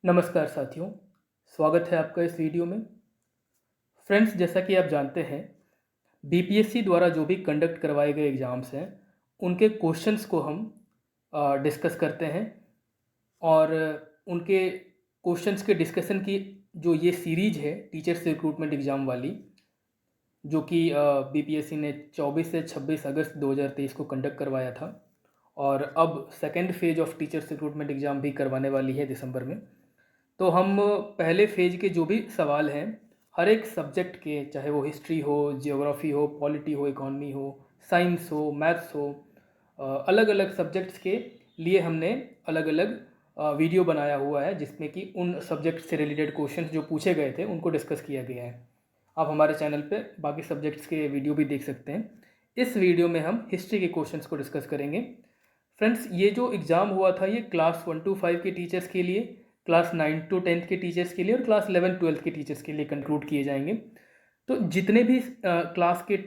नमस्कार साथियों, स्वागत है आपका इस वीडियो में। फ्रेंड्स, जैसा कि आप जानते हैं, बीपीएससी द्वारा जो भी कंडक्ट करवाए गए एग्ज़ाम्स हैं, उनके क्वेश्चंस को हम डिस्कस करते हैं और उनके क्वेश्चंस के डिस्कशन की जो ये सीरीज़ है टीचर्स रिक्रूटमेंट एग्ज़ाम वाली, जो कि बीपीएससी ने 24 से 26 अगस्त 2023 को कंडक्ट करवाया था और अब second phase of teachers recruitment exam भी करवाने वाली है दिसंबर में। तो हम पहले फेज के जो भी सवाल हैं, हर एक सब्जेक्ट के, चाहे वो हिस्ट्री हो, जियोग्राफी हो, पॉलिटी हो, इकोनॉमी हो, साइंस हो, मैथ्स हो, अलग अलग सब्जेक्ट्स के लिए हमने अलग अलग वीडियो बनाया हुआ है, जिसमें कि उन सब्जेक्ट से रिलेटेड क्वेश्चंस जो पूछे गए थे उनको डिस्कस किया गया है। आप हमारे चैनल पे बाकी सब्जेक्ट्स के वीडियो भी देख सकते हैं। इस वीडियो में हम हिस्ट्री के क्वेश्चंस को डिस्कस करेंगे। फ्रेंड्स, ये जो एग्ज़ाम हुआ था ये क्लास 1 to 5 के टीचर्स के लिए, क्लास 9 to 10 के टीचर्स के लिए और क्लास 11-12 के टीचर्स के लिए कंक्लूड किए जाएंगे। तो जितने भी क्लास के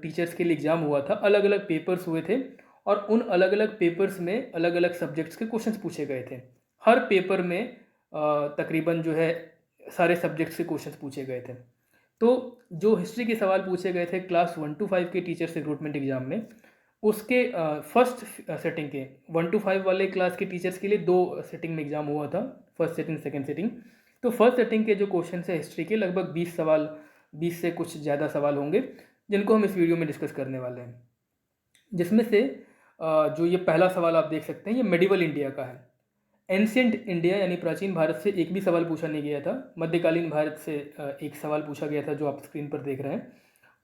टीचर्स के लिए एग्ज़ाम हुआ था, अलग अलग पेपर्स हुए थे और उन अलग अलग पेपर्स में अलग अलग सब्जेक्ट्स के क्वेश्चंस पूछे गए थे। हर पेपर में तकरीबन जो है सारे सब्जेक्ट्स के क्वेश्चंस पूछे गए थे। तो जो हिस्ट्री के सवाल पूछे गए थे क्लास 1 to 5 के टीचर्स रिक्रूटमेंट एग्ज़ाम में, उसके फर्स्ट सेटिंग के 1 to 5 वाले क्लास के टीचर्स के लिए दो सेटिंग में एग्ज़ाम हुआ था, फर्स्ट सेटिंग, सेकंड सेटिंग। तो फर्स्ट सेटिंग के जो क्वेश्चन है हिस्ट्री के, लगभग 20 सवाल, 20 से कुछ ज़्यादा सवाल होंगे, जिनको हम इस वीडियो में डिस्कस करने वाले हैं। जिसमें से जो ये पहला सवाल आप देख सकते हैं, ये मेडिवल इंडिया का है। एंशियंट इंडिया यानी प्राचीन भारत से एक भी सवाल पूछा नहीं गया था। मध्यकालीन भारत से एक सवाल पूछा गया था, जो आप स्क्रीन पर देख रहे हैं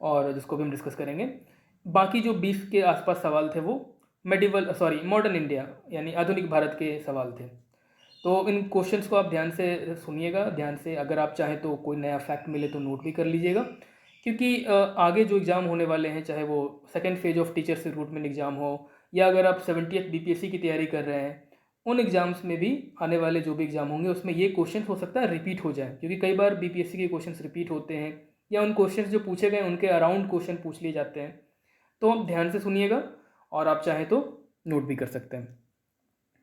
और जिसको भी हम डिस्कस करेंगे। बाकी जो 20 के आसपास सवाल थे वो मॉडर्न इंडिया यानी आधुनिक भारत के सवाल थे। तो इन क्वेश्चंस को आप ध्यान से सुनिएगा, ध्यान से। अगर आप चाहें तो कोई नया फैक्ट मिले तो नोट भी कर लीजिएगा, क्योंकि आगे जो एग्ज़ाम होने वाले हैं, चाहे वो second phase of teachers recruitment exam हो या अगर आप 70th बीपीएससी की तैयारी कर रहे हैं, उन एग्ज़ाम्स में भी आने वाले जो भी एग्ज़ाम होंगे उसमें ये क्वेश्चन हो सकता है रिपीट हो जाए, क्योंकि कई बार बीपीएससी के क्वेश्चंस रिपीट होते हैं या उन क्वेश्चंस जो पूछे गए उनके अराउंड क्वेश्चन पूछ लिए जाते हैं। तो आप ध्यान से सुनिएगा और आप चाहें तो नोट भी कर सकते हैं।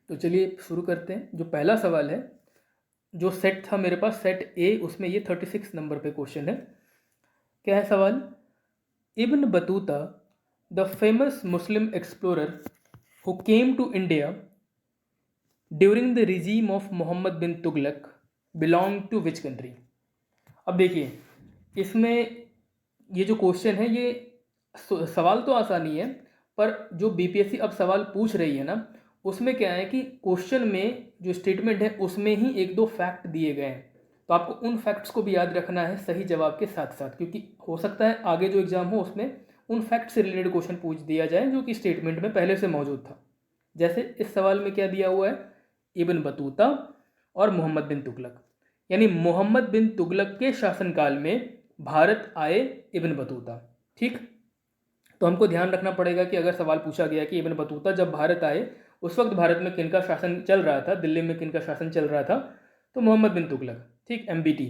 तो चलिए शुरू करते हैं। जो पहला सवाल है, जो सेट था मेरे पास, सेट ए, उसमें ये 36 नंबर पे क्वेश्चन है। क्या है सवाल? Ibn Battuta, the famous Muslim explorer who came to India during the regime of Muhammad bin Tughlaq, belong to which country? अब देखिए, इसमें ये जो क्वेश्चन है, ये सवाल तो आसान ही है, पर जो बीपीएससी अब सवाल पूछ रही है ना, उसमें क्या है कि क्वेश्चन में जो स्टेटमेंट है उसमें ही एक दो फैक्ट दिए गए हैं। तो आपको उन फैक्ट्स को भी याद रखना है सही जवाब के साथ साथ, क्योंकि हो सकता है आगे जो एग्जाम हो उसमें उन फैक्ट से रिलेटेड क्वेश्चन पूछ दिया जाए जो कि स्टेटमेंट में पहले से मौजूद था। जैसे इस सवाल में क्या दिया हुआ है? इब्न बतूता और मोहम्मद बिन तुगलक, यानी मोहम्मद बिन तुगलक के शासनकाल में भारत आए इब्न बतूता। ठीक, तो हमको ध्यान रखना पड़ेगा कि अगर सवाल पूछा गया कि इब्न बतूता जब भारत आए, उस वक्त भारत में किनका शासन चल रहा था, दिल्ली में किनका शासन चल रहा था? तो मोहम्मद बिन तुगलक। ठीक, एमबीटी।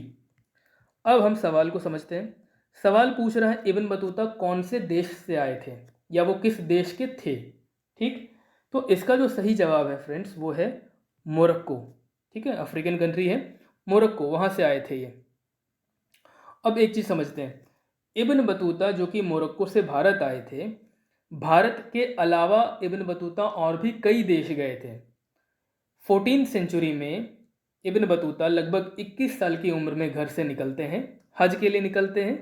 अब हम सवाल को समझते हैं। सवाल पूछ रहा है इब्न बतूता कौन से देश से आए थे या वो किस देश के थे। ठीक, तो इसका जो सही जवाब है फ्रेंड्स वो है मोरक्को। ठीक है, अफ्रीकन कंट्री है मोरक्को, वहाँ से आए थे ये। अब एक चीज़ समझते हैं, इब्न बतूता जो कि मोरक्को से भारत आए थे, भारत के अलावा इब्न बतूता और भी कई देश गए थे। 14th सेंचुरी में इब्न बतूता लगभग 21 साल की उम्र में घर से निकलते हैं, हज के लिए निकलते हैं,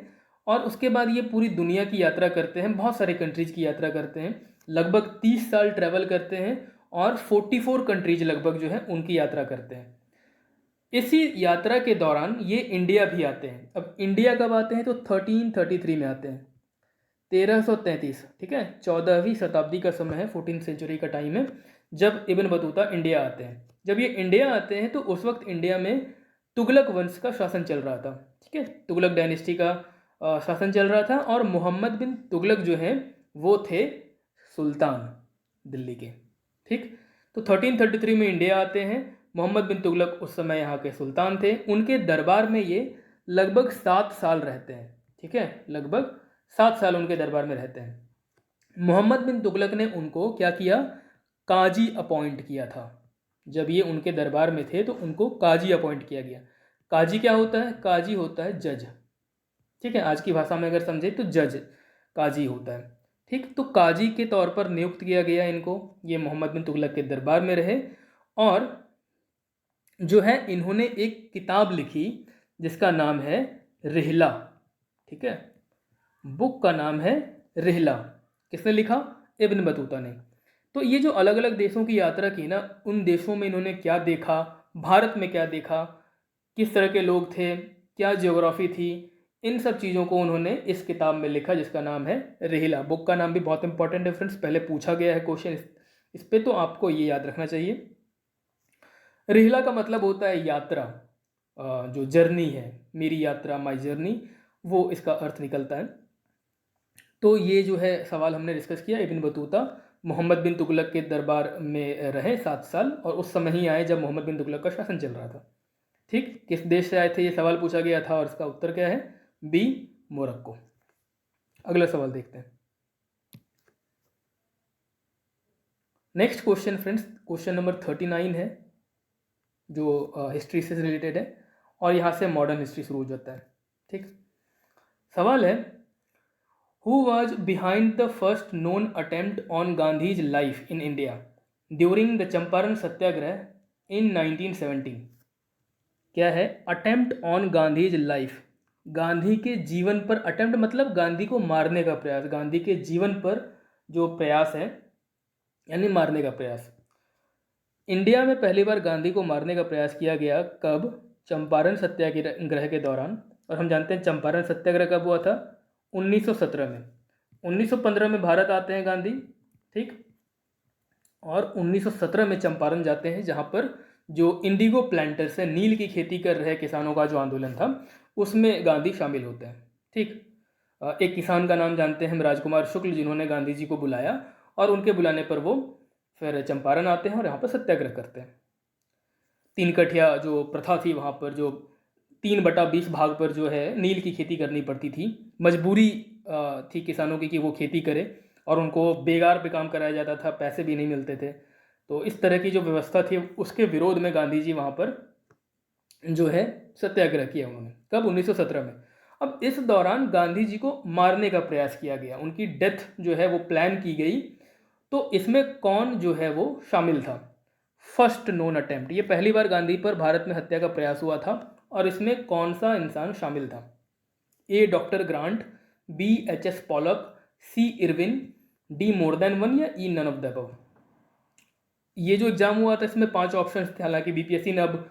और उसके बाद ये पूरी दुनिया की यात्रा करते हैं, बहुत सारे कंट्रीज की यात्रा करते हैं, लगभग 30 साल ट्रैवल करते हैं और 44 कंट्रीज लगभग जो है उनकी यात्रा करते हैं। इसी यात्रा के दौरान ये इंडिया भी आते हैं। अब इंडिया कब आते हैं? तो 1333 में आते हैं, 1333। ठीक है, 14वीं शताब्दी का समय है, 14th सेंचुरी का टाइम है जब इब्न बतूता इंडिया आते हैं। जब ये इंडिया आते हैं तो उस वक्त इंडिया में तुगलक वंश का शासन चल रहा था। ठीक है, तुगलक डायनेस्टी का शासन चल रहा था और मोहम्मद बिन तुगलक जो हैं वो थे सुल्तान दिल्ली के। ठीक, तो 1333 में इंडिया आते हैं। मोहम्मद बिन तुगलक उस समय यहाँ के सुल्तान थे। उनके दरबार में ये लगभग 7 साल रहते हैं। ठीक है, लगभग 7 साल उनके दरबार में रहते हैं। मोहम्मद बिन तुगलक ने उनको क्या किया? काजी अपॉइंट किया था। जब ये उनके दरबार में थे तो उनको काजी अपॉइंट किया गया। काजी क्या होता है? काजी होता है जज, ठीक है, आज की भाषा में अगर समझे तो जज काजी होता है, ठीक। तो काजी के तौर पर नियुक्त किया गया इनको, ये मोहम्मद बिन तुगलक के दरबार में रहे। और जो है इन्होंने एक किताब लिखी जिसका नाम है रिहला, ठीक है, बुक का नाम है रिहला। किसने लिखा? इब्न बतूता ने। तो ये जो अलग अलग देशों की यात्रा की ना, उन देशों में इन्होंने क्या देखा, भारत में क्या देखा, किस तरह के लोग थे, क्या जियोग्राफी थी, इन सब चीज़ों को उन्होंने इस किताब में लिखा जिसका नाम है रिहला। बुक का नाम भी बहुत इंपॉर्टेंट है फ्रेंड्स, पहले पूछा गया है क्वेश्चन इस पे, तो आपको ये याद रखना चाहिए। रिहला का मतलब होता है यात्रा, जो जर्नी है, मेरी यात्रा, माई जर्नी, वो इसका अर्थ निकलता है। तो ये जो है सवाल हमने डिस्कस किया। इब्न बतूता मोहम्मद बिन तुगलक के दरबार में रहे 7 साल, और उस समय ही आए जब मोहम्मद बिन तुगलक का शासन चल रहा था, ठीक। किस देश से आए थे ये सवाल पूछा गया था, और इसका उत्तर क्या है? B, Morocco. अगला सवाल देखते हैं। Next question friends, question number 39 है, जो हिस्ट्री से रिलेटेड है, और यहाँ से मॉडर्न हिस्ट्री शुरू हो जाता है, ठीक। सवाल है, who was behind the first known attempt on Gandhi's life in India during the Champaran Satyagraha in 1917? क्या है? Attempt on Gandhi's life, Gandhi के जीवन पर, अटेम्प्ट मतलब गांधी को मारने का प्रयास, गांधी के जीवन पर जो प्रयास है यानी मारने का प्रयास। इंडिया में पहली बार गांधी को मारने का प्रयास किया गया कब? चंपारण सत्याग्रह के दौरान। और हम जानते हैं चंपारण सत्याग्रह कब हुआ था? 1917 में। 1915 में भारत आते हैं गांधी, ठीक, और 1917 में चंपारण जाते हैं, जहाँ पर जो इंडिगो प्लांटर्स है, नील की खेती कर रहे किसानों का जो आंदोलन था, उसमें गांधी शामिल होते हैं, ठीक। एक किसान का नाम जानते हैं हम, राजकुमार शुक्ल, जिन्होंने गांधी जी को बुलाया, और उनके बुलाने पर वो फिर चंपारण आते हैं और यहाँ पर सत्याग्रह करते हैं। 3 कठिया जो प्रथा थी वहाँ पर, जो 3/20 भाग पर जो है नील की खेती करनी पड़ती थी, मजबूरी थी किसानों की कि वो खेती करें, और उनको बेगार पे काम कराया जाता था, पैसे भी नहीं मिलते थे। तो इस तरह की जो व्यवस्था थी उसके विरोध में गांधी जी वहाँ पर जो है सत्याग्रह किया उन्होंने। कब? 1917 में। अब इस दौरान गांधी जी को मारने का प्रयास किया गया, उनकी डेथ जो है वो प्लान की गई। तो इसमें कौन जो है वो शामिल था? फर्स्ट नोन अटेम्प्ट, ये पहली बार गांधी पर भारत में हत्या का प्रयास हुआ था, और इसमें कौन सा इंसान शामिल था? A, doctor Grant, B, HS. Polak, C, Irwin, D, more than one, या E, none of the above. ये जो एग्जाम हुआ था इसमें 5 ऑप्शन थे, हालांकि बीपीएससी ने अब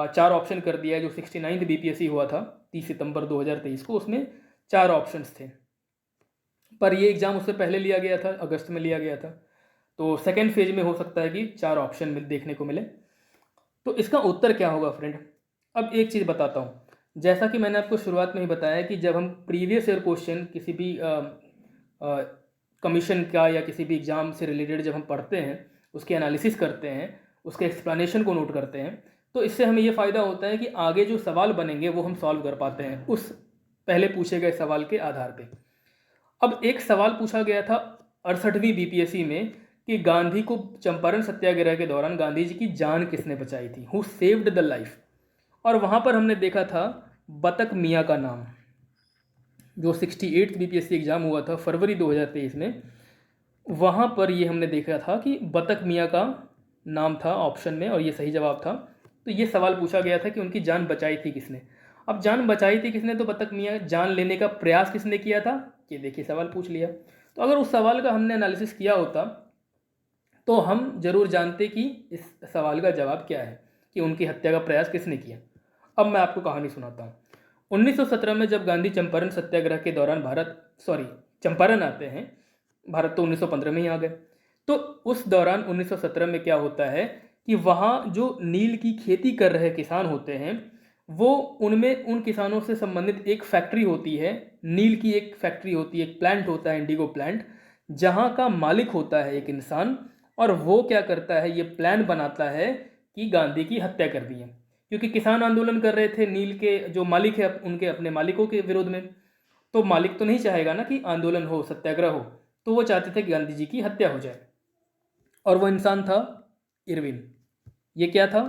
4 ऑप्शन कर दिया है। जो 69th बीपीएससी हुआ था 30 सितंबर 2023 को, उसमें 4 ऑप्शंस थे, पर ये एग्ज़ाम उससे पहले लिया गया था, अगस्त में लिया गया था। तो सेकेंड फेज में हो सकता है कि 4 ऑप्शन देखने को मिले। तो इसका उत्तर क्या होगा फ्रेंड? अब एक चीज़ बताता हूँ, जैसा कि मैंने आपको शुरुआत में ही बताया कि जब हम प्रीवियस ईयर क्वेश्चन किसी भी कमीशन का या किसी भी एग्ज़ाम से रिलेटेड जब हम पढ़ते हैं, उसके एनालिसिस करते हैं, उसके एक्सप्लेनेशन को नोट करते हैं, तो इससे हमें ये फ़ायदा होता है कि आगे जो सवाल बनेंगे वो हम सॉल्व कर पाते हैं उस पहले पूछे गए सवाल के आधार पे। अब एक सवाल पूछा गया था 68वीं बीपीएससी में कि गांधी को चंपारण सत्याग्रह के दौरान गांधी जी की जान किसने बचाई थी, हु सेव्ड द लाइफ। और वहाँ पर हमने देखा था बतक मियाँ का नाम, जो 68th बीपीएससी एग्ज़ाम हुआ था फरवरी 2023 में, वहाँ पर ये हमने देखा था कि बतक मियाँ का नाम था ऑप्शन में, और ये सही जवाब था। तो ये सवाल पूछा गया था कि उनकी जान बचाई थी किसने। अब जान बचाई थी किसने, तो बतक मियाँ, जान लेने का प्रयास किसने किया था, ये देखिए सवाल पूछ लिया। तो अगर उस सवाल का हमने एनालिसिस किया होता तो हम जरूर जानते कि इस सवाल का जवाब क्या है, कि उनकी हत्या का प्रयास किसने किया। अब मैं आपको कहानी सुनाता हूँ। 1917 में जब गांधी चंपारण सत्याग्रह के दौरान चंपारण आते हैं, भारत तो 1915 में ही आ गए, तो उस दौरान 1917 में क्या होता है कि वहाँ जो नील की खेती कर रहे किसान होते हैं, वो उनमें उन किसानों से संबंधित एक फैक्ट्री होती है, नील की एक फैक्ट्री होती है, एक प्लांट होता है, इंडिगो प्लांट, जहाँ का मालिक होता है एक इंसान, और वो क्या करता है, ये प्लान बनाता है कि गांधी की हत्या कर दी है, क्योंकि किसान आंदोलन कर रहे थे नील के जो मालिक है उनके अपने मालिकों के विरोध में। तो मालिक तो नहीं चाहेगा ना कि आंदोलन हो, सत्याग्रह हो, तो वो चाहते थे कि गांधी जी की हत्या हो जाए, और वो इंसान था इरविन। ये क्या था?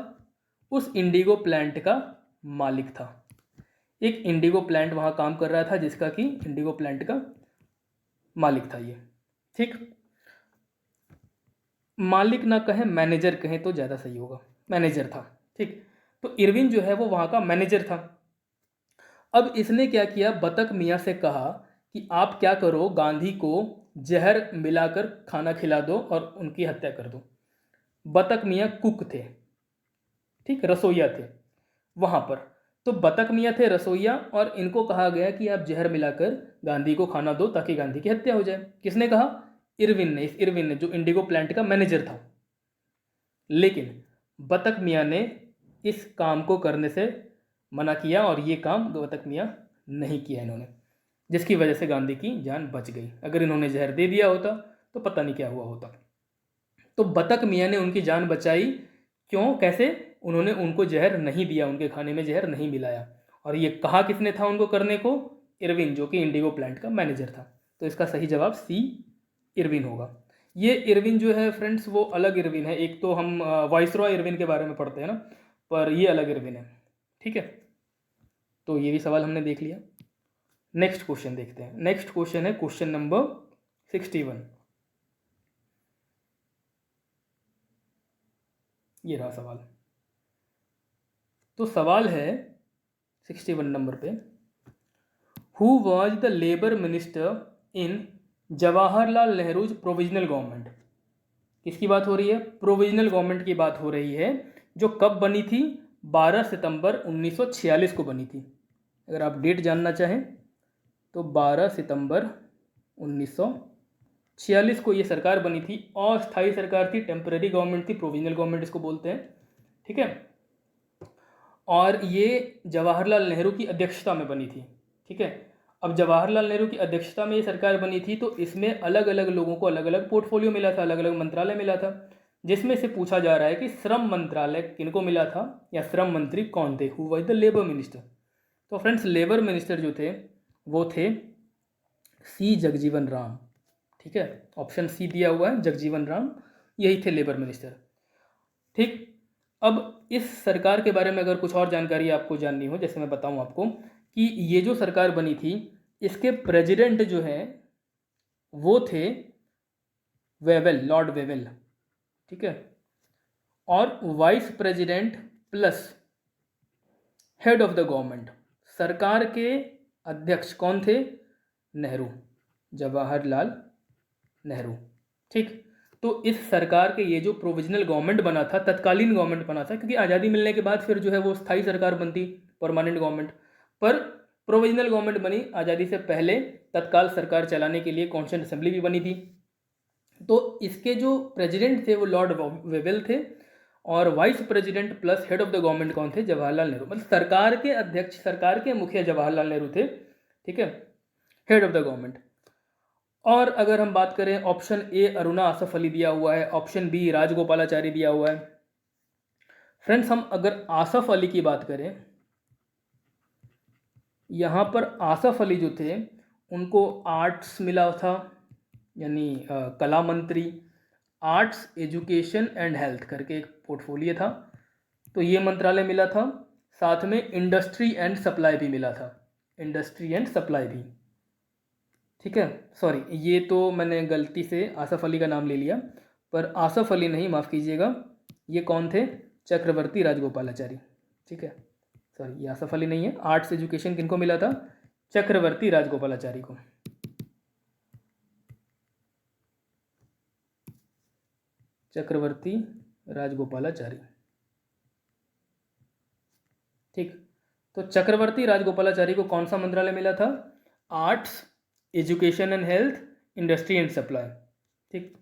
उस इंडिगो प्लांट का मालिक था। एक इंडिगो प्लांट वहाँ काम कर रहा था जिसका कि इंडिगो प्लांट का मालिक था ये। ठीक, मालिक ना कहें, मैनेजर कहें तो ज़्यादा सही होगा, मैनेजर था। ठीक, तो इरविन जो है वो वहाँ का मैनेजर था। अब इसने क्या किया, बतख मियाँ से कहा कि आप क्या करो, गांधी को जहर मिलाकर खाना खिला दो और उनकी हत्या कर दो। बतख मियाँ कुक थे, ठीक, रसोइया थे वहाँ पर। तो बतख मियाँ थे रसोइया और इनको कहा गया कि आप जहर मिलाकर गांधी को खाना दो ताकि गांधी की हत्या हो जाए। किसने कहा? इरविन ने। इस इरविन ने, जो इंडिगो प्लांट का मैनेजर था। लेकिन बतख मियाँ ने इस काम को करने से मना किया और ये काम बतख मियाँ नहीं किया इन्होंने, जिसकी वजह से गांधी की जान बच गई। अगर इन्होंने जहर दे दिया होता तो पता नहीं क्या हुआ होता। तो बतख मियाँ ने उनकी जान बचाई। क्यों, कैसे? उन्होंने उनको जहर नहीं दिया, उनके खाने में जहर नहीं मिलाया। और ये कहा किसने था उनको करने को? इरविन, जो कि इंडिगो प्लांट का मैनेजर था। तो इसका सही जवाब सी, इरविन होगा। ये इरविन जो है फ्रेंड्स वो अलग इरविन है। एक तो हम वाइसरॉय इरविन के बारे में पढ़ते हैं ना, पर ये अलग इरविन है। ठीक है, तो ये भी सवाल हमने देख लिया। नेक्स्ट क्वेश्चन देखते हैं। नेक्स्ट क्वेश्चन है क्वेश्चन नंबर 61। ये रहा सवाल। तो सवाल है 61 नंबर पे, who was the labour minister in Jawaharlal Nehru's provisional government? किसकी बात हो रही है? प्रोविजनल गवर्नमेंट की बात हो रही है, जो कब बनी थी? 12 सितंबर 1946 को बनी थी। अगर आप डेट जानना चाहें तो 12 सितंबर 1946 को ये सरकार बनी थी। अस्थायी सरकार थी, टेम्पररी गवर्नमेंट थी, प्रोविजनल गवर्नमेंट इसको बोलते हैं। ठीक है, और ये जवाहरलाल नेहरू की अध्यक्षता में बनी थी। ठीक है, अब जवाहरलाल नेहरू की अध्यक्षता में ये सरकार बनी थी, तो इसमें अलग अलग लोगों को अलग अलग पोर्टफोलियो मिला था, अलग अलग मंत्रालय मिला था, जिसमें से पूछा जा रहा है कि श्रम मंत्रालय किनको मिला था या श्रम मंत्री कौन थे? Who was the labour minister? तो फ्रेंड्स, लेबर मिनिस्टर जो थे वो थे सी जगजीवन राम। ठीक है, ऑप्शन सी दिया हुआ है, जगजीवन राम, यही थे लेबर मिनिस्टर। ठीक, अब इस सरकार के बारे में अगर कुछ और जानकारी आपको जाननी हो, जैसे मैं बताऊं आपको कि ये जो सरकार बनी थी, इसके प्रेसिडेंट जो हैं वो थे वेवेल, लॉर्ड वेवेल। ठीक है, और vice president plus head of the government, सरकार के अध्यक्ष कौन थे? नेहरू, जवाहरलाल नेहरू। ठीक, तो इस सरकार के ये जो प्रोविजनल गवर्नमेंट बना था, तत्कालीन गवर्नमेंट बना था, क्योंकि आज़ादी मिलने के बाद फिर जो है वो स्थायी सरकार बनती, परमानेंट गवर्नमेंट, पर प्रोविजनल गवर्नमेंट बनी आज़ादी से पहले। तत्काल सरकार चलाने के लिए कॉन्स्टिट्यूंट असेंबली भी बनी थी। तो इसके जो प्रेसिडेंट थे वो लॉर्ड वेवेल थे, और vice president plus head of the government कौन थे? जवाहरलाल नेहरू। मतलब सरकार के अध्यक्ष, सरकार के मुखिया जवाहरलाल नेहरू थे। ठीक है, हेड ऑफ द गवर्नमेंट। और अगर हम बात करें, ऑप्शन ए अरुणा आसफ अली दिया हुआ है, ऑप्शन बी राजगोपालाचारी दिया हुआ है। फ्रेंड्स, हम अगर आसफ अली की बात करें, यहाँ पर आसफ अली जो थे उनको आर्ट्स मिला था, यानी कला मंत्री, आर्ट्स, एजुकेशन एंड हेल्थ करके एक पोर्टफोलियो था, तो ये मंत्रालय मिला था। साथ में इंडस्ट्री एंड सप्लाई भी मिला था, इंडस्ट्री एंड सप्लाई भी। ठीक है, सॉरी, ये तो मैंने गलती से आसफ अली का नाम ले लिया, पर आसफ अली नहीं, माफ़ कीजिएगा, ये कौन थे? चक्रवर्ती राजगोपालाचारी। ठीक है, सॉरी, ये आसफ अली नहीं है। आर्ट्स एजुकेशन किनको मिला था? चक्रवर्ती राजगोपालाचारी को। चक्रवर्ती राजगोपालाचारी। ठीक, तो चक्रवर्ती राजगोपालाचारी को कौन सा मंत्रालय मिला था? Arts, education and health, industry and supply. ठीक,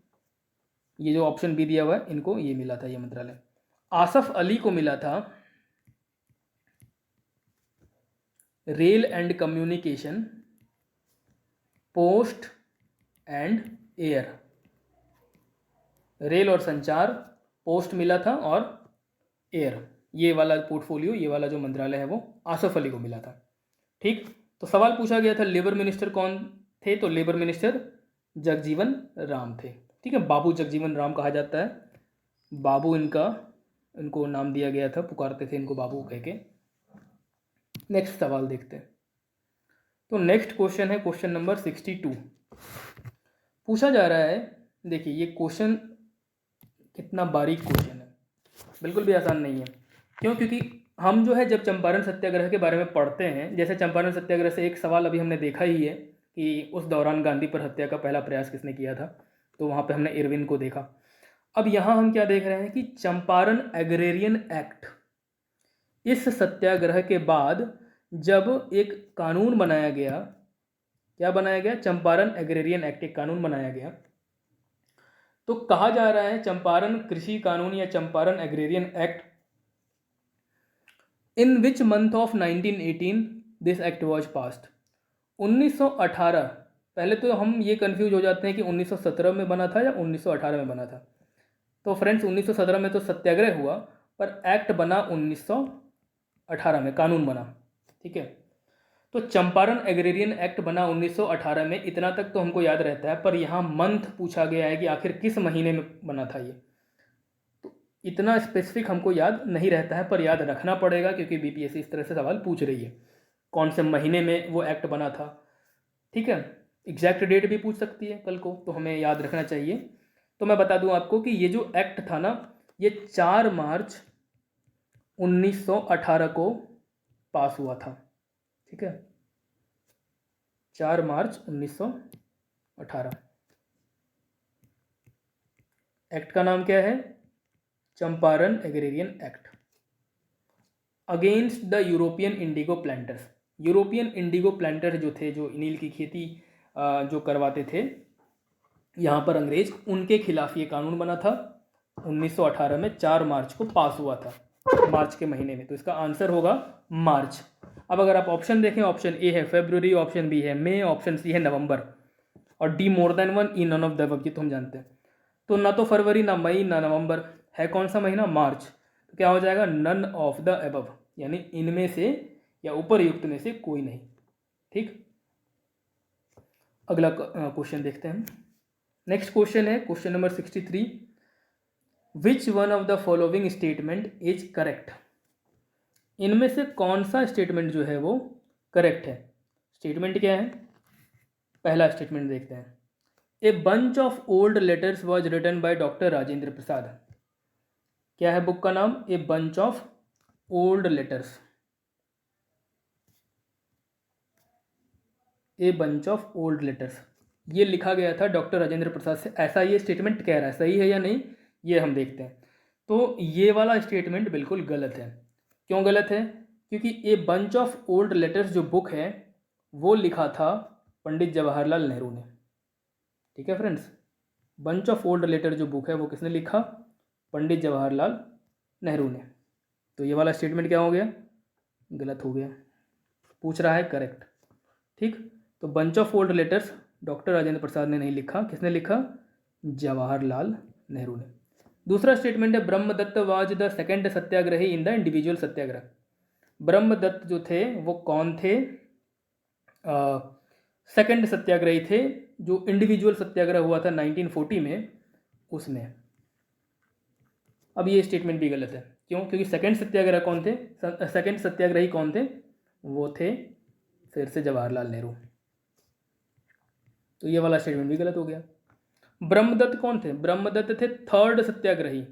ये जो ऑप्शन बी दिया हुआ है, इनको ये मिला था, ये मंत्रालय। आसफ अली को मिला था rail and communication, post and air. Rail और संचार, पोस्ट मिला था, और एयर, ये वाला पोर्टफोलियो, ये वाला जो मंत्रालय है वो आसफ अली को मिला था। ठीक, तो सवाल पूछा गया था लेबर मिनिस्टर कौन थे? तो लेबर मिनिस्टर जगजीवन राम थे। ठीक है, बाबू जगजीवन राम कहा जाता है, बाबू इनका इनको नाम दिया गया था, पुकारते थे इनको बाबू कह के। नेक्स्ट सवाल देखते हैं। तो नेक्स्ट क्वेश्चन है क्वेश्चन नंबर 62। पूछा जा रहा है, देखिए ये क्वेश्चन कितना बारीक क्वेश्चन है, बिल्कुल भी आसान नहीं है। क्यों? क्योंकि हम जो है जब चंपारण सत्याग्रह के बारे में पढ़ते हैं, जैसे चंपारण सत्याग्रह से एक सवाल अभी हमने देखा ही है कि उस दौरान गांधी पर हत्या का पहला प्रयास किसने किया था, तो वहाँ पे हमने इरविन को देखा। अब यहाँ हम क्या देख रहे हैं कि चंपारण एग्रेरियन एक्ट, इस सत्याग्रह के बाद जब एक कानून बनाया गया, क्या बनाया गया? चंपारण एग्रेरियन एक्ट, एक कानून बनाया गया। तो कहा जा रहा है चंपारण कृषि कानून या Champaran agrarian act, in which month of 1918 this act was passed. 1918, पहले तो हम ये कंफ्यूज हो जाते हैं कि 1917 में बना था या 1918 में बना था। तो फ्रेंड्स 1917 में तो सत्याग्रह हुआ, पर एक्ट बना 1918 में, कानून बना। ठीक है, तो चंपारण एग्रेरियन एक्ट बना 1918 में, इतना तक तो हमको याद रहता है। पर यहाँ मंथ पूछा गया है कि आखिर किस महीने में बना था ये, तो इतना स्पेसिफिक हमको याद नहीं रहता है, पर याद रखना पड़ेगा क्योंकि बीपीएससी इस तरह से सवाल पूछ रही है कौन से महीने में वो एक्ट बना था। ठीक है, एग्जैक्ट डेट भी पूछ सकती है कल को, तो हमें याद रखना चाहिए। तो मैं बता दूं आपको कि ये जो एक्ट था ना, ये 4 मार्च 1918 को पास हुआ था। ठीक है, 4 मार्च 1918। एक्ट का नाम क्या है? Champaran agrarian act, against the European Indigo planters. European Indigo planter जो थे, जो नील की खेती जो करवाते थे यहाँ पर अंग्रेज, उनके खिलाफ ये कानून बना था 1918 में, 4 मार्च को पास हुआ था, मार्च के महीने में। तो इसका आंसर होगा मार्च। अब अगर आप ऑप्शन देखें, ऑप्शन ए है फरवरी, ऑप्शन बी है मई, ऑप्शन सी है नवंबर, और D more than one, E none of the above, ये तो हम जानते हैं। तो ना तो फरवरी, ना मई, ना नवंबर, है कौन सा महीना? मार्च। तो क्या हो जाएगा? नन ऑफ द अबव, यानी इनमें से या उपरयुक्त में से कोई नहीं। ठीक, अगला क्वेश्चन देखते हैं। नेक्स्ट क्वेश्चन है question number 63। Which one of the following statement is correct. इनमें से कौन सा स्टेटमेंट जो है वो करेक्ट है? स्टेटमेंट क्या है? पहला स्टेटमेंट देखते हैं। A bunch of old letters was written by doctor Rajendra Prasad. क्या है बुक का नाम? A bunch of old letters, a bunch of old letters, ये लिखा गया था डॉक्टर राजेंद्र प्रसाद से, ऐसा ये स्टेटमेंट कह रहा है। सही है या नहीं, ये हम देखते हैं। तो ये वाला स्टेटमेंट बिल्कुल गलत है। क्यों गलत है? क्योंकि ए बंच ऑफ ओल्ड लेटर्स जो बुक है वो लिखा था पंडित जवाहरलाल नेहरू ने। ठीक है friends, bunch of old letter जो बुक है वो किसने लिखा? पंडित जवाहरलाल नेहरू ने। तो ये वाला स्टेटमेंट क्या हो गया? गलत हो गया। पूछ रहा है करेक्ट। ठीक, तो bunch of old letters doctor Rajendra Prasad ने नहीं लिखा, किसने लिखा? जवाहरलाल नेहरू ने। दूसरा स्टेटमेंट है Brahmadatta was the second satyagrahi in the individual Satyagraha. Brahmadatt जो थे वो कौन थे? सेकंड सत्याग्रही थे जो इंडिविजुअल सत्याग्रह हुआ था 1940 में, उसमें। अब ये स्टेटमेंट भी गलत है। क्यों? क्योंकि सेकंड सत्याग्रह कौन थे? सेकंड सत्याग्रही कौन थे? वो थे फिर से जवाहरलाल नेहरू। तो ये वाला स्टेटमेंट भी गलत हो गया। ब्रह्मदत्त कौन थे? ब्रह्मदत्त थे थर्ड सत्याग्रही।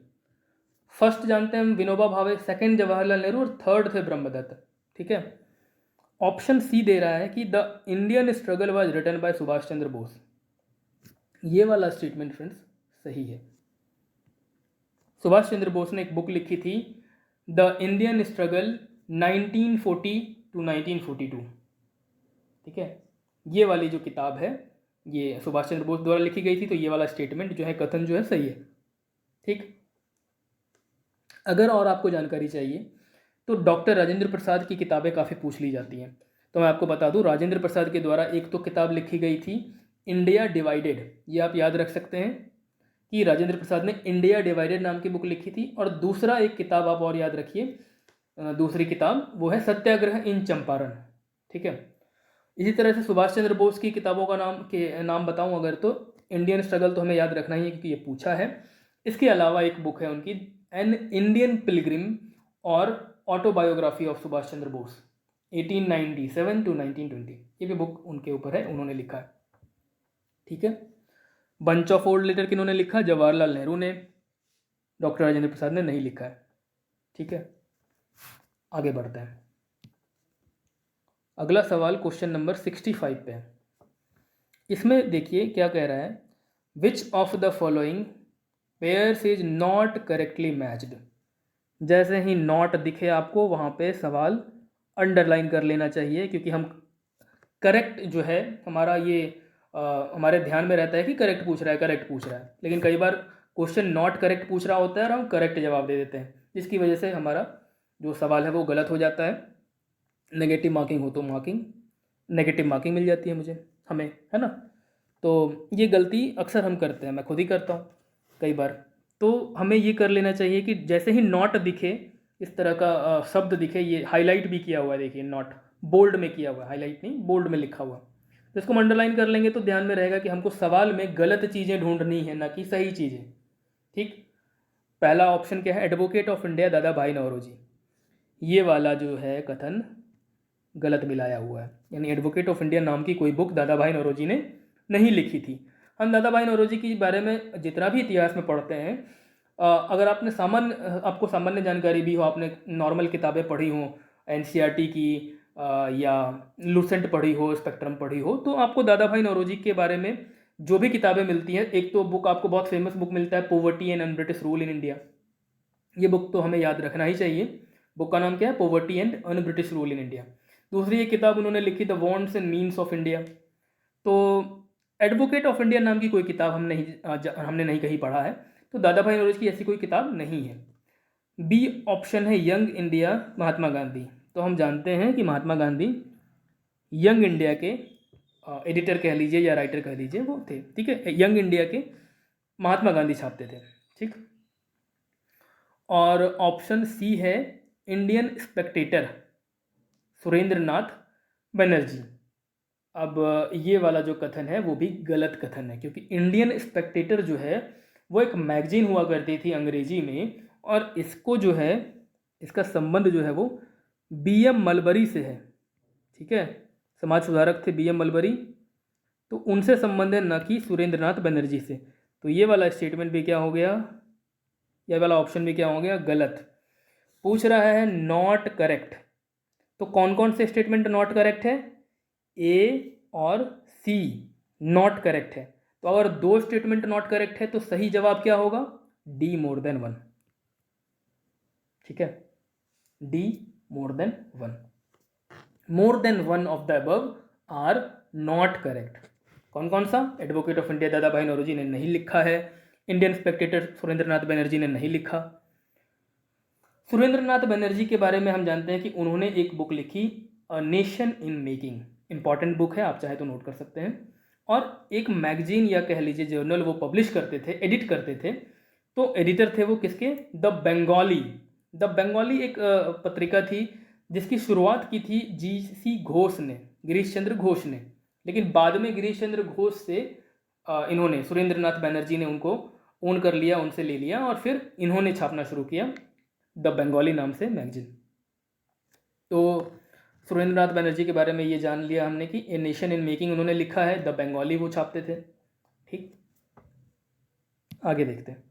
फर्स्ट जानते हैं हम विनोबा भावे, सेकंड जवाहरलाल नेहरू, और थर्ड थे ब्रह्मदत्त। ठीक है, ऑप्शन सी दे रहा है कि the Indian struggle was written by Subhash Chandra Bose. ये वाला स्टेटमेंट फ्रेंड्स सही है। सुभाष चंद्र बोस ने एक बुक लिखी थी, द इंडियन स्ट्रगल 1940 टू 1942। ठीक है, ये वाली जो किताब है ये सुभाष चंद्र बोस द्वारा लिखी गई थी। तो ये वाला स्टेटमेंट जो है, कथन जो है, सही है। ठीक, अगर और आपको जानकारी चाहिए तो डॉक्टर राजेंद्र प्रसाद की किताबें काफ़ी पूछ ली जाती हैं। तो मैं आपको बता दूं, राजेंद्र प्रसाद के द्वारा एक तो किताब लिखी गई थी इंडिया डिवाइडेड, ये आप याद रख सकते हैं कि राजेंद्र प्रसाद ने इंडिया डिवाइडेड नाम की बुक लिखी थी। और दूसरा एक किताब आप और याद रखिए, दूसरी किताब वो है सत्याग्रह इन चंपारण। ठीक है, इसी तरह से सुभाष चंद्र बोस की किताबों का नाम बताऊं अगर, तो इंडियन स्ट्रगल तो हमें याद रखना ही है क्योंकि ये पूछा है। इसके अलावा एक बुक है उनकी, एन इंडियन पिलग्रिम और autobiography of Subhas Chandra Bose 1897 to 1920, ये भी बुक उनके ऊपर है, उन्होंने लिखा है। ठीक है। बंच ऑफ ओल्ड लेटर किन्होंने लिखा? जवाहरलाल नेहरू ने, डॉक्टर राजेंद्र प्रसाद ने नहीं लिखा है। ठीक है, आगे बढ़ते हैं। अगला सवाल क्वेश्चन नंबर 65 पे है। इसमें देखिए क्या कह रहा है, विच of the following pairs is not correctly matched. जैसे ही नॉट दिखे आपको वहाँ पे सवाल अंडरलाइन कर लेना चाहिए, क्योंकि हम करेक्ट जो है हमारा ये हमारे ध्यान में रहता है कि करेक्ट पूछ रहा है, करेक्ट पूछ रहा है, लेकिन कई बार क्वेश्चन नॉट करेक्ट पूछ रहा होता है और हम करेक्ट जवाब दे देते हैं, जिसकी वजह से हमारा जो सवाल है वो गलत हो जाता है। नेगेटिव मार्किंग हो तो नेगेटिव मार्किंग मिल जाती है मुझे, हमें, है ना। तो ये गलती अक्सर हम करते हैं, मैं खुद ही करता हूँ कई बार। तो हमें ये कर लेना चाहिए कि जैसे ही नॉट दिखे, इस तरह का शब्द दिखे, ये हाईलाइट भी किया हुआ है, देखिए नॉट बोल्ड में किया हुआ है, हाईलाइट नहीं बोल्ड में लिखा हुआ, तो इसको हम अंडरलाइन कर लेंगे तो ध्यान में रहेगा कि हमको सवाल में गलत चीज़ें ढूंढनी है, ना कि सही चीज़ें। ठीक। पहला ऑप्शन क्या है? एडवोकेट ऑफ इंडिया दादा भाई नौरोजी, ये वाला जो है कथन गलत मिलाया हुआ है, यानी एडवोकेट ऑफ इंडिया नाम की कोई बुक दादा भाई नौरोजी ने नहीं लिखी थी। हम दादा भाई नौरोजी के बारे में जितना भी इतिहास में पढ़ते हैं, अगर आपको सामान्य जानकारी भी हो, आपने नॉर्मल किताबें पढ़ी हो, एनसीईआरटी की या लूसेंट पढ़ी हो, स्पेक्ट्रम पढ़ी हो, तो आपको दादा भाई नौरोजी के बारे में जो भी किताबें मिलती हैं, एक तो बुक आपको बहुत फेमस बुक मिलता है, poverty and un British rule in India. ये बुक तो हमें याद रखना ही चाहिए। बुक का नाम क्या है? Poverty and un British rule in India. दूसरी एक किताब उन्होंने लिखी, the wants and means of India. तो एडवोकेट ऑफ इंडिया नाम की कोई किताब हमने नहीं कहीं पढ़ा है, तो दादा भाई नौरोजी की ऐसी कोई किताब नहीं है। बी ऑप्शन है यंग इंडिया महात्मा गांधी। तो हम जानते हैं कि महात्मा गांधी यंग इंडिया के एडिटर कह लीजिए या राइटर कह लीजिए, वो थे। ठीक है, यंग इंडिया के महात्मा गांधी छापते थे। ठीक। और ऑप्शन सी है इंडियन स्पेक्टेटर सुरेंद्र नाथ बनर्जी। अब ये वाला जो कथन है वो भी गलत कथन है, क्योंकि इंडियन स्पेक्टेटर जो है वो एक मैगजीन हुआ करती थी अंग्रेजी में, और इसको जो है, इसका संबंध जो है वो बीएम मलबरी से है। ठीक है, समाज सुधारक थे बीएम मलबरी, तो उनसे संबंध है, न कि सुरेंद्र नाथ बनर्जी से। तो ये वाला स्टेटमेंट भी क्या हो गया, ये वाला ऑप्शन भी क्या हो गया, गलत। पूछ रहा है नॉट करेक्ट, तो कौन कौन से स्टेटमेंट नॉट करेक्ट है? ए और सी नॉट करेक्ट है। तो अगर दो स्टेटमेंट नॉट करेक्ट है तो सही जवाब क्या होगा? D more than one. ठीक है, D more than one. More than one of the above are not correct. कौन कौन सा? एडवोकेट ऑफ इंडिया दादा भाई नौरोजी ने नहीं लिखा है, इंडियन स्पेक्टेटर सुरेंद्र नाथ बनर्जी ने नहीं लिखा। सुरेंद्र नाथ बनर्जी के बारे में हम जानते हैं कि उन्होंने एक बुक लिखी, a nation in making, important book है, आप चाहे तो नोट कर सकते हैं। और एक मैगजीन या कह लीजिए जर्नल वो पब्लिश करते थे, एडिट करते थे। तो एडिटर थे वो किसके? द बंगाली। द बंगाली एक पत्रिका थी जिसकी शुरुआत की थी जीसी घोष ने, गिरीश चंद्र घोष ने, लेकिन बाद में गिरीश चंद्र घोष से इन्होंने, सुरेंद्र नाथ बनर्जी ने उनको ओन कर लिया, उनसे ले लिया, और फिर इन्होंने छापना शुरू किया द बंगाली नाम से मैगजीन। तो सुरेंद्र नाथ बनर्जी के बारे में ये जान लिया हमने कि ए नेशन इन मेकिंग उन्होंने लिखा है, द बंगाली वो छापते थे। ठीक, आगे देखते हैं।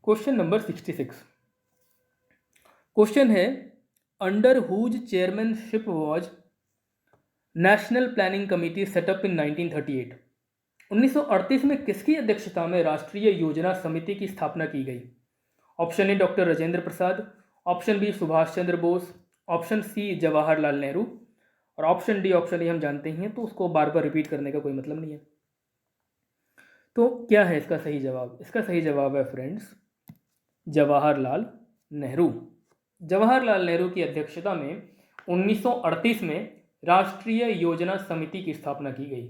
Question number 66। क्वेश्चन है, under whose chairmanship was national planning committee setup in 1938। 1938 में किसकी अध्यक्षता में राष्ट्रीय योजना समिति की स्थापना की गई? Option A doctor Rajendra Prasad, option B Subhas Chandra Bose, option C Jawaharlal Nehru, और ऑप्शन डी, ऑप्शन ए हम जानते ही हैं, तो उसको बार बार रिपीट करने का कोई मतलब नहीं है। तो क्या है इसका सही जवाब? इसका सही जवाब है फ्रेंड्स जवाहरलाल नेहरू। जवाहरलाल नेहरू की अध्यक्षता में 1938 में राष्ट्रीय योजना समिति की स्थापना की गई,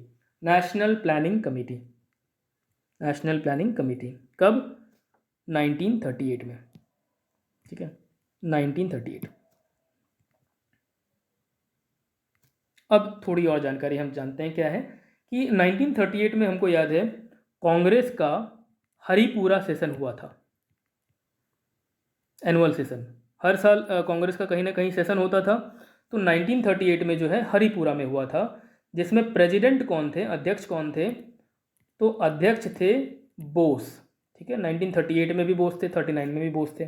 national planning committee. National planning committee कब? 1938 में। ठीक है, 1938। अब थोड़ी और जानकारी हम जानते हैं क्या है कि 1938 में हमको याद है कांग्रेस का हरिपुरा सेशन हुआ था, एनुअल सेशन। हर साल कांग्रेस का कहीं ना कहीं सेशन होता था। तो 1938 में जो है हरिपुरा में हुआ था, जिसमें प्रेसिडेंट कौन थे, अध्यक्ष कौन थे? तो अध्यक्ष थे बोस। ठीक है, 1938 में भी बोस थे, 39 में भी बोस थे।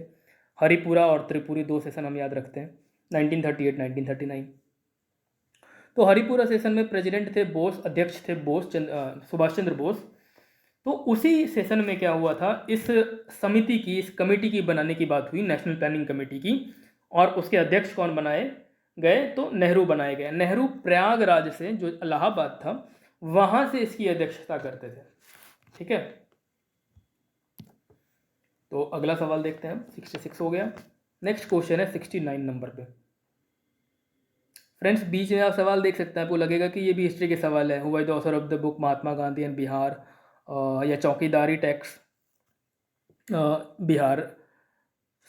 हरिपुरा और त्रिपुरी दो सेशन हम याद रखते हैं, 1938 1939। तो हरिपुरा सेशन में प्रेसिडेंट थे बोस, अध्यक्ष थे बोस, सुभाष चंद्र बोस। तो उसी सेशन में क्या हुआ था, इस समिति की, इस कमेटी की बनाने की बात हुई, नेशनल प्लानिंग कमेटी की। और उसके अध्यक्ष कौन बनाए गए? तो नेहरू बनाए गए। नेहरू प्रयागराज से, जो इलाहाबाद था, वहां से इसकी अध्यक्षता करते थे। ठीक है, तो अगला सवाल देखते हैं हम। 66 हो गया। नेक्स्ट क्वेश्चन है 69 नंबर पे। फ्रेंड्स, बीच में आप सवाल देख सकते हैं, आपको लगेगा कि ये भी हिस्ट्री के सवाल है। Who was the author of the book Mahatma Gandhi and Bihar, या चौकीदारी टैक्स, बिहार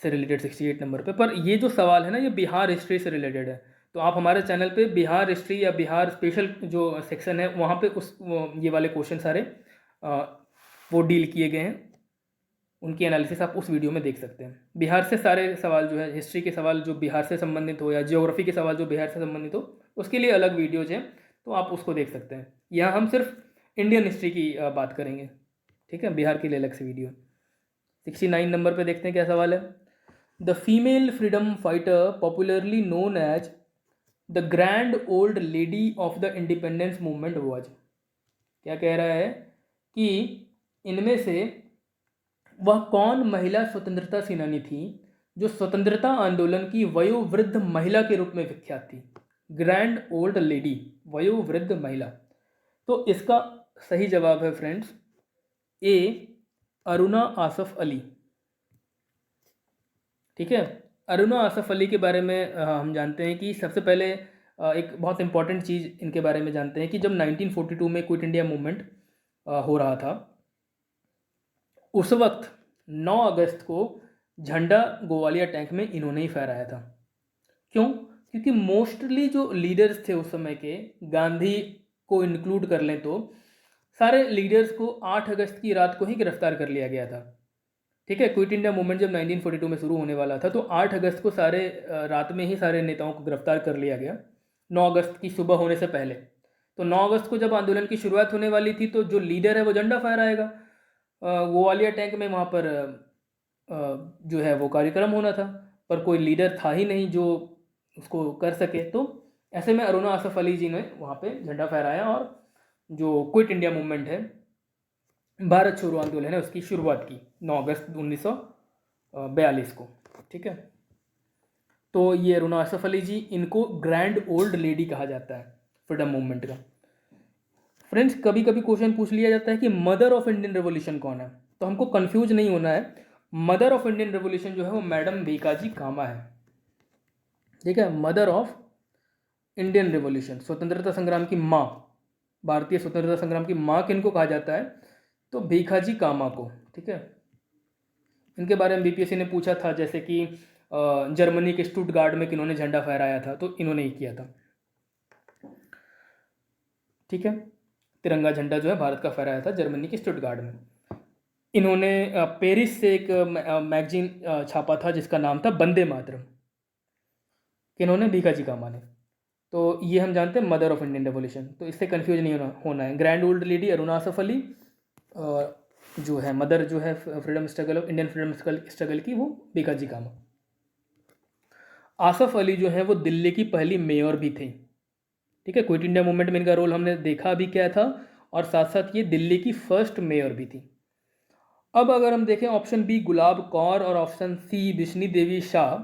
से रिलेटेड 68 नंबर पे। पर ये जो सवाल है ना, ये बिहार हिस्ट्री से रिलेटेड है। तो आप हमारे चैनल पे बिहार हिस्ट्री या बिहार स्पेशल जो सेक्शन है, वहाँ पे ये वाले क्वेश्चन सारे वो डील किए गए हैं, उनकी एनालिसिस आप उस वीडियो में देख सकते हैं। बिहार से सारे सवाल जो है, हिस्ट्री के सवाल जो बिहार से संबंधित हो, या जियोग्राफी के सवाल जो बिहार से संबंधित हो, उसके लिए अलग वीडियोज हैं, तो आप उसको देख सकते हैं। यहाँ हम सिर्फ इंडियन हिस्ट्री की बात करेंगे। ठीक है, बिहार के लिए अलग से वीडियो। 69 नंबर पे देखते हैं क्या सवाल है। The female freedom fighter popularly known as the grand old lady of the independence movement was. क्या कह रहा है कि इनमें से वह कौन महिला स्वतंत्रता सेनानी थी जो स्वतंत्रता आंदोलन की वयोवृद्ध महिला के रूप में विख्यात थी? ग्रैंड ओल्ड लेडी, वयोवृद्ध महिला। तो इसका सही जवाब है फ्रेंड्स ए, अरुणा आसफ अली। ठीक है, अरुणा आसफ अली के बारे में हम जानते हैं कि सबसे पहले एक बहुत इंपॉर्टेंट चीज़ इनके बारे में जानते हैं कि जब 1942 में क्विट इंडिया मूवमेंट हो रहा था, उस वक्त 9 अगस्त को झंडा ग्वालियर टैंक में इन्होंने ही फहराया था। क्यों? क्योंकि मोस्टली जो लीडर्स थे उस समय के, गांधी को इंक्लूड कर लें तो सारे लीडर्स को 8 अगस्त की रात को ही गिरफ्तार कर लिया गया था। ठीक है, क्विट इंडिया मूवमेंट जब 1942 में शुरू होने वाला था, तो 8 अगस्त को सारे रात में ही सारे नेताओं को गिरफ्तार कर लिया गया, 9 अगस्त की सुबह होने से पहले। तो 9 अगस्त को जब आंदोलन की शुरुआत होने वाली थी, तो जो लीडर है वो झंडा फहराएगा ग्वालियर टैंक में। वहाँ पर जो है वो कार्यक्रम होना था, पर कोई लीडर था ही नहीं जो उसको कर सके। तो ऐसे में अरुणा आसफ अली जी ने वहाँ पे झंडा फहराया और जो क्विट इंडिया मूवमेंट है, भारत छोड़ो आंदोलन है, उसकी शुरुआत की 9 अगस्त 1942 को। ठीक है, तो ये अरुणा आसफ अली जी, इनको ग्रैंड ओल्ड लेडी कहा जाता है फ्रीडम मूवमेंट का। फ्रेंड्स, कभी कभी क्वेश्चन पूछ लिया जाता है कि मदर ऑफ इंडियन रेवोल्यूशन कौन है, तो हमको कंफ्यूज नहीं होना है। मदर ऑफ इंडियन रेवोल्यूशन जो है वो मैडम भीकाजी कामा है। ठीक है, मदर ऑफ इंडियन रेवोल्यूशन, स्वतंत्रता संग्राम की माँ, भारतीय स्वतंत्रता संग्राम की माँ किनको कहा जाता है? तो भीकाजी कामा को। ठीक है, इनके बारे में बीपीएससी ने पूछा था, जैसे कि जर्मनी के स्टुटगार्ड में किन्होंने झंडा फहराया था, तो इन्होंने ही किया था। ठीक है, तिरंगा झंडा जो है भारत का फहराया था जर्मनी के स्टुटगार्ड में। इन्होंने पेरिस से एक मैगजीन छापा था जिसका नाम था वंदे मातरम। किन्होंने? भीकाजी कामा ने। तो ये हम जानते हैं मदर ऑफ इंडियन रेवोल्यूशन, तो इससे कंफ्यूज नहीं होना है। Grand old lady Aruna Asaf Ali, जो है मदर जो है freedom struggle of Indian freedom struggle की, वो भीकाजी कामा। आसफ अली जो है वो दिल्ली की पहली मेयर भी थी। ठीक है, क्विट इंडिया मूवमेंट में इनका रोल हमने देखा भी क्या था, और साथ साथ ये दिल्ली की फर्स्ट मेयर भी थी। अब अगर हम देखें ऑप्शन बी गुलाब कौर और ऑप्शन सी बिश्नी देवी शाह।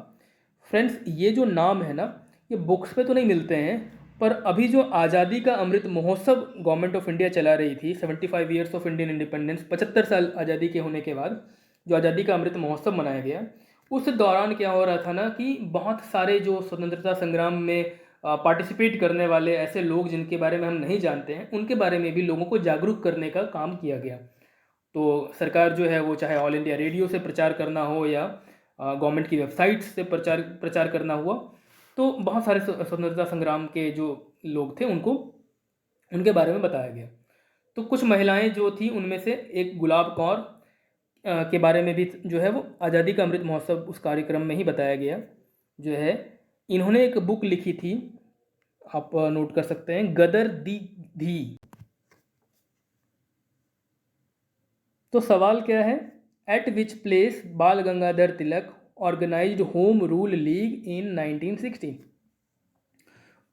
फ्रेंड्स, ये जो नाम है ना, ये बुक्स पे तो नहीं मिलते हैं, पर अभी जो आज़ादी का Amrit Mahotsav government of India चला रही थी, 75 ईयर्स ऑफ इंडियन इंडिपेंडेंस, 75 साल आज़ादी के होने के बाद जो आज़ादी का अमृत महोत्सव मनाया गया, उस दौरान क्या हो रहा था ना कि बहुत सारे जो स्वतंत्रता संग्राम में पार्टिसिपेट करने वाले ऐसे लोग जिनके बारे में हम नहीं जानते हैं, उनके बारे में भी लोगों को जागरूक करने का काम किया गया। तो सरकार जो है वो चाहे ऑल इंडिया रेडियो से प्रचार करना हो या गवर्नमेंट की वेबसाइट से प्रचार करना हुआ, तो बहुत सारे स्वतंत्रता संग्राम के जो लोग थे उनको उनके बारे में बताया गया। तो कुछ महिलाएं जो थी उनमें से एक गुलाब कौर, के बारे में भी जो है वो आज़ादी का अमृत महोत्सव उस कार्यक्रम में ही बताया गया जो है। इन्होंने एक बुक लिखी थी, आप नोट कर सकते हैं, गदर दी धी। तो सवाल क्या है, एट विच प्लेस बाल Gangadhar Tilak organised home rule league इन 1916।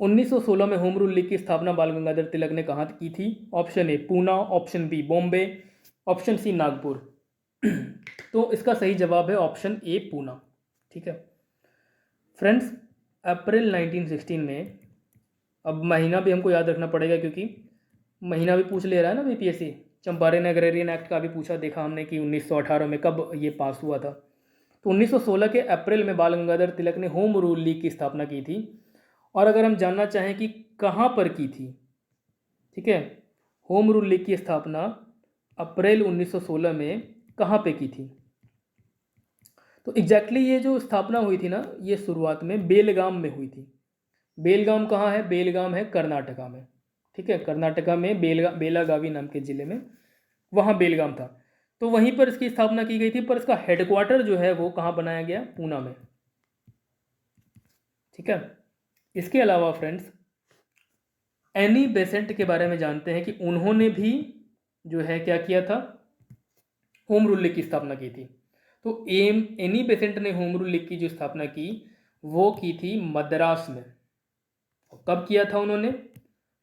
1916 में होम रूल लीग की स्थापना बाल गंगाधर तिलक ने कहाँ की थी? Option A Poona, option B Bombay, option C Nagpur. तो इसका सही जवाब है ऑप्शन ए पूना। ठीक है फ्रेंड्स, अप्रैल 1916 में, अब महीना भी हमको याद रखना पड़ेगा क्योंकि महीना भी पूछ ले रहा है ना बीपीएससी। चंपारण एग्रेरियन एक्ट का भी पूछा देखा हमने कि 1918 में कब ये पास हुआ था। तो 1916 के अप्रैल में बाल गंगाधर तिलक ने होम रूल लीग की स्थापना की थी। और अगर हम जानना चाहें कि कहाँ पर की थी, ठीक है, होम रूल लीग की स्थापना अप्रैल 1916 में कहाँ पे की थी, तो एग्जैक्टली ये जो स्थापना हुई थी ना, ये शुरुआत में बेलगाम में हुई थी। बेलगाम कहाँ है? बेलगाम है कर्नाटका में। ठीक है, कर्नाटका में बेलागावी नाम के ज़िले में, वहाँ बेलगाम था। तो वहीं पर इसकी स्थापना की गई थी, पर इसका हेडक्वार्टर जो है वो कहाँ बनाया गया? पूना में। ठीक है, इसके अलावा फ्रेंड्स एनी बेसेंट के बारे में जानते हैं कि उन्होंने भी जो है क्या किया था? होम रूल लीग की स्थापना की थी। तो एनी बेसेंट ने होम रूल लीग की जो स्थापना की वो की थी मद्रास में। कब किया था उन्होंने?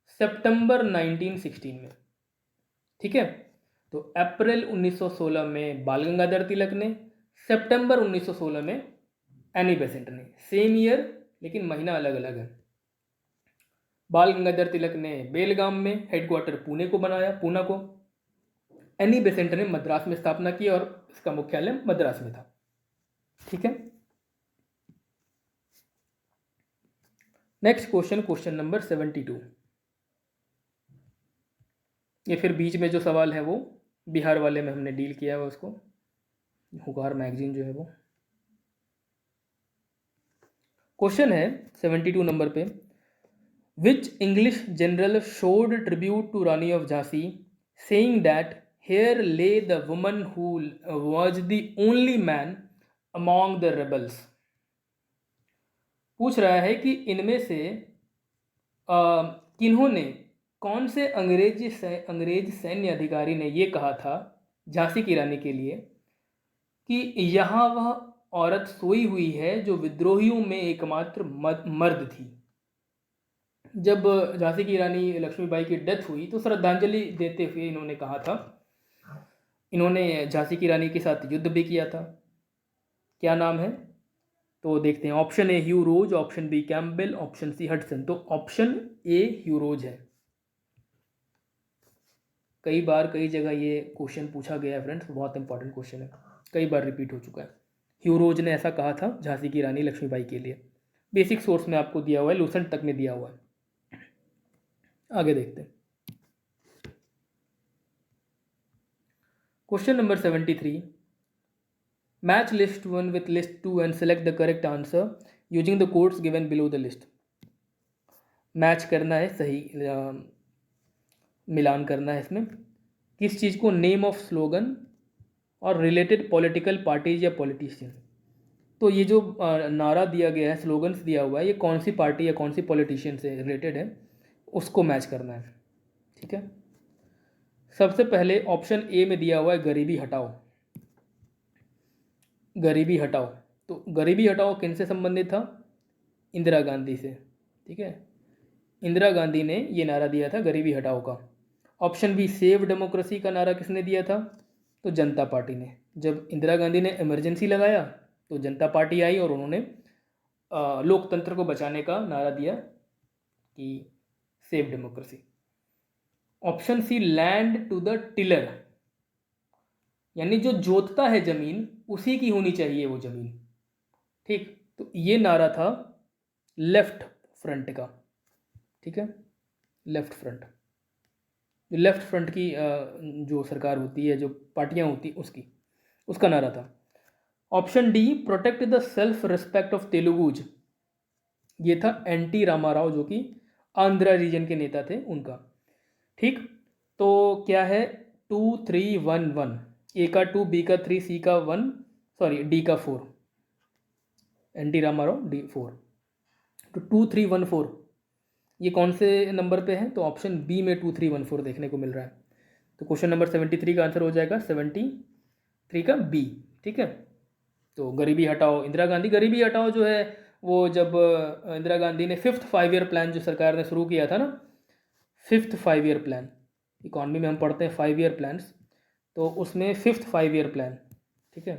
सितंबर 1916 में। ठीक है, तो अप्रैल 1916 में बाल गंगाधर तिलक ने, सितंबर 1916 में एनी बेसेंट ने, सेम ईयर लेकिन महीना अलग अलग है। बाल गंगाधर तिलक ने बेलगाम में हेडक्वार्टर पुणे को बनाया, पूना को। एनी बेसेंट ने मद्रास में स्थापना की और इसका मुख्यालय मद्रास में था। ठीक है, नेक्स्ट क्वेश्चन, क्वेश्चन नंबर 72। ये फिर बीच में जो सवाल है वो बिहार वाले में हमने डील किया है उसको, हुकार मैगजीन जो है वो। क्वेश्चन है 72 नंबर पे, which English general showed tribute to Rani of Jhansi saying that here lay the woman who was the only man among the rebels. पूछ रहा है कि इनमें से किन्होंने, कौन से अंग्रेज सैन्य अधिकारी ने ये कहा था झांसी की रानी के लिए कि यहाँ वह औरत सोई हुई है जो विद्रोहियों में एकमात्र मर्द थी। जब झांसी की रानी लक्ष्मीबाई की डेथ हुई तो श्रद्धांजलि देते हुए इन्होंने कहा था, इन्होंने झांसी की रानी के साथ युद्ध भी किया था। क्या नाम है? तो देखते हैं, option A Hugh Rose, option B Campbell, option C Hudson. तो ऑप्शन ए ह्यू रोज है। कई बार कई जगह ये क्वेश्चन पूछा गया है फ्रेंड्स, बहुत इंपॉर्टेंट क्वेश्चन है, कई बार रिपीट हो चुका है। ह्यू रोज ने ऐसा कहा था झांसी की रानी लक्ष्मीबाई के लिए। बेसिक सोर्स में आपको दिया हुआ है, लूसेंट तक में दिया हुआ है। आगे देखते हैं, question number 73। Match list 1 with list 2 and select the correct answer using the codes given below the list. Match करना है, सही मिलान करना है इसमें। किस चीज़ को? नेम ऑफ स्लोगन और रिलेटेड पॉलिटिकल पार्टीज या पॉलिटिशियन। तो ये जो नारा दिया गया है, स्लोगन्स दिया हुआ है, ये कौन सी पार्टी या कौन सी पॉलिटिशियन से रिलेटेड है, उसको मैच करना है। ठीक है, सबसे पहले ऑप्शन ए में दिया हुआ है गरीबी हटाओ। गरीबी हटाओ, तो गरीबी हटाओ किन से संबंधित था? इंदिरा गांधी से। ठीक है, इंदिरा गांधी ने ये नारा दिया था गरीबी हटाओ का। ऑप्शन बी सेव डेमोक्रेसी का नारा किसने दिया था? तो जनता पार्टी ने। जब इंदिरा गांधी ने इमरजेंसी लगाया तो जनता पार्टी आई और उन्होंने लोकतंत्र को बचाने का नारा दिया कि save democracy. Option C land to the tiller, यानी जो जोतता है जमीन उसी की होनी चाहिए वो जमीन। ठीक, तो ये नारा था लेफ्ट फ्रंट का। ठीक है, लेफ्ट फ्रंट, लेफ्ट फ्रंट की जो सरकार होती है, जो पार्टियां होती उसकी, उसका नारा था। Option D protect the self respect of Telugus, ये था एनटी रामाराव जो कि आंध्रा रीजन के नेता थे उनका। ठीक, तो क्या है 2311, ए का 2, बी का 3, सी का 1, सॉरी डी का 4, एन टी रामाराव डी 4। तो 2 3 1 4 ये कौन से नंबर पे है? तो ऑप्शन बी में 2 3 1 4 देखने को मिल रहा है। तो क्वेश्चन नंबर 73 का आंसर हो जाएगा 73 का बी। ठीक है, तो गरीबी हटाओ इंदिरा गांधी, गरीबी हटाओ जो है वो जब इंदिरा गांधी ने 5th 5 ईयर प्लान जो सरकार ने शुरू किया था ना, 5th 5 ईयर प्लान, इकॉनमी में हम पढ़ते हैं 5 ईयर प्लान्स, तो उसमें 5th 5 ईयर प्लान, ठीक है,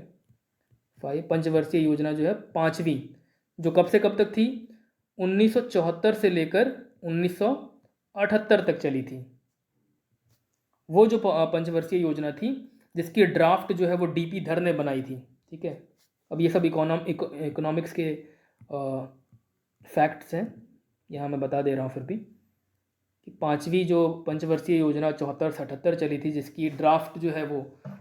5 पंचवर्षीय योजना जो है 5वीं, जो कब से कब तक थी? 1974 से लेकर 1978 तक चली थी। वो जो पंचवर्षीय योजना थी जिसकी ड्राफ्ट जो है वो डीपी धर ने बनाई थी। ठीक है, अब ये सब इकोनॉमिक्स के फैक्ट्स हैं, यहाँ मैं बता दे रहा हूँ फिर भी कि 5वीं जो पंचवर्षीय योजना 74 से 78 चली थी जिसकी ड्राफ्ट जो है वो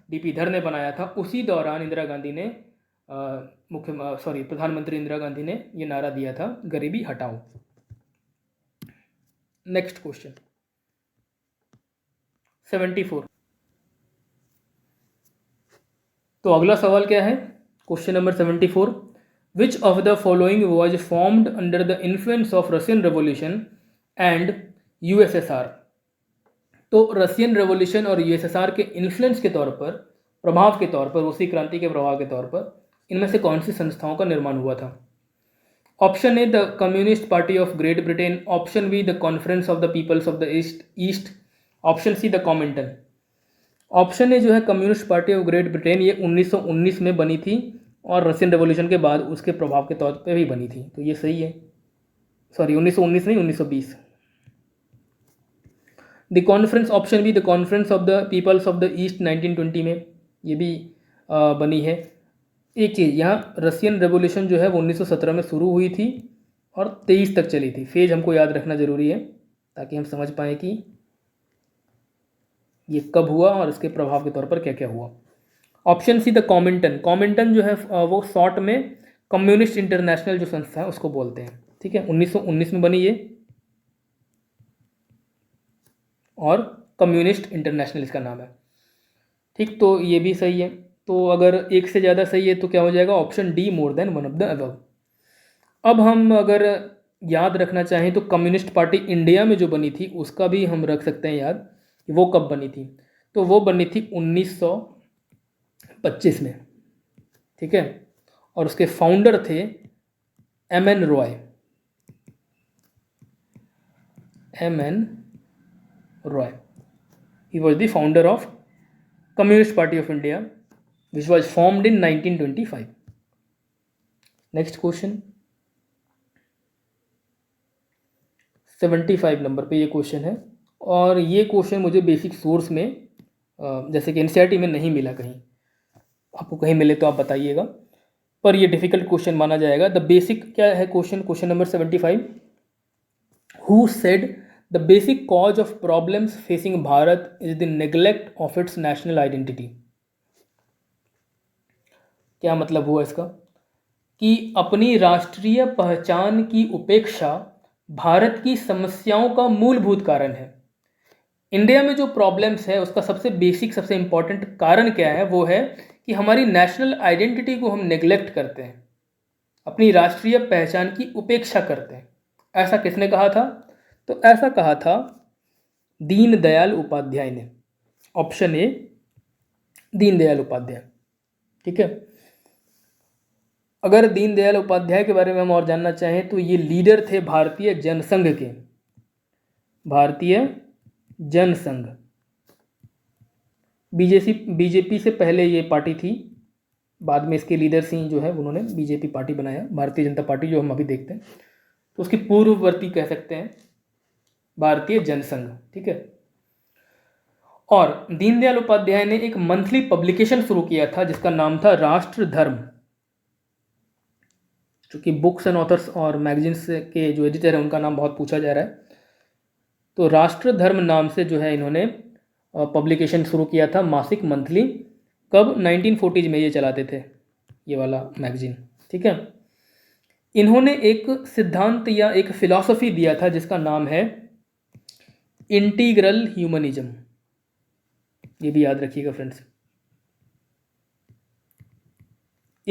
डीपी धर ने बनाया था, उसी दौरान इंदिरा गांधी ने प्रधानमंत्री इंदिरा गांधी ने ये नारा दिया था, गरीबी हटाओ। Next question 74। तो अगला सवाल क्या है? Question number 74, which of the following was formed under the influence of Russian revolution and USSR. तो रशियन रेवोल्यूशन और यूएसएसआर के इन्फ्लुएंस के तौर पर, प्रभाव के तौर पर, रूसी क्रांति के प्रभाव के तौर पर इनमें से कौन सी संस्थाओं का निर्माण हुआ था? Option A the Communist Party of Great Britain, option B the conference of the peoples of the East, option C the Comintern. Option A जो है Communist Party of Great Britain, ये 1919 में बनी थी और रशियन रेवोल्यूशन के बाद उसके प्रभाव के तौर पर भी बनी थी, तो ये सही है। सॉरी 1919 नहीं, 1920। The conference, option B the conference of the peoples of the east 1920 में ये भी बनी है। एक चीज़ यहाँ, रशियन रेवोल्यूशन जो है वो 1917 में शुरू हुई थी और 23 तक चली थी। फेज हमको याद रखना ज़रूरी है ताकि हम समझ पाएँ कि ये कब हुआ और इसके प्रभाव के तौर पर क्या क्या हुआ। ऑप्शन सी द कॉमिंटन, कॉमिंटन जो है वो शॉर्ट में कम्युनिस्ट इंटरनेशनल जो संस्था है उसको बोलते हैं। ठीक है, 1919 में बनी ये और कम्युनिस्ट इंटरनेशनल इसका नाम है। ठीक, तो ये भी सही है। तो अगर एक से ज़्यादा सही है तो क्या हो जाएगा? Option D, more than one of the above. अब हम अगर याद रखना चाहें तो कम्युनिस्ट पार्टी इंडिया में जो बनी थी उसका भी हम रख सकते हैं याद कि वो कब बनी थी। तो वो बनी थी 1925 में। ठीक है, और उसके फाउंडर थे M.N.. Roy. M.N.. Roy, he was the founder of Communist Party of India which was formed in 1925. Next question 75 number पे ये क्वेश्चन है और ये क्वेश्चन मुझे बेसिक सोर्स में जैसे कि एनसीईआरटी में नहीं मिला, कहीं आपको कहीं मिले तो आप बताइएगा, पर ये डिफिकल्ट क्वेश्चन माना जाएगा। द बेसिक क्या है question number 75, who said the basic cause of problems facing Bharat is the neglect of its national identity. क्या मतलब हुआ इसका? कि अपनी राष्ट्रीय पहचान की उपेक्षा भारत की समस्याओं का मूलभूत कारण है। इंडिया में जो प्रॉब्लम्स है उसका सबसे बेसिक, सबसे इंपॉर्टेंट कारण क्या है? वो है कि हमारी नेशनल आइडेंटिटी को हम नेग्लेक्ट करते हैं, अपनी राष्ट्रीय पहचान की उपेक्षा करते हैं। ऐसा किसने कहा था? तो ऐसा कहा था दीनदयाल उपाध्याय ने। Option A, Deendayal Upadhyaya. ठीक है, अगर दीनदयाल उपाध्याय के बारे में हम और जानना चाहें तो ये लीडर थे भारतीय जनसंघ के, भारतीय जनसंघ, बीजेपी से पहले ये पार्टी थी, बाद में इसके लीडर सिंह जो है उन्होंने बीजेपी पार्टी बनाया, भारतीय जनता पार्टी जो हम अभी देखते हैं, तो उसकी पूर्ववर्ती कह सकते हैं भारतीय जनसंघ। ठीक है, और दीनदयाल उपाध्याय ने एक मंथली पब्लिकेशन शुरू किया था जिसका नाम था राष्ट्र धर्म। चूँकि बुक्स एंड ऑथर्स और मैगजीन्स के जो एडिटर हैं उनका नाम बहुत पूछा जा रहा है, तो राष्ट्र धर्म नाम से जो है इन्होंने पब्लिकेशन शुरू किया था, मासिक मंथली। कब? 1940s में ये चलाते थे ये वाला मैगजीन। ठीक है, इन्होंने एक सिद्धांत या एक फिलॉसफी दिया था जिसका नाम है इंटीग्रल ह्यूमनिज्म। ये भी याद रखिएगा फ्रेंड्स।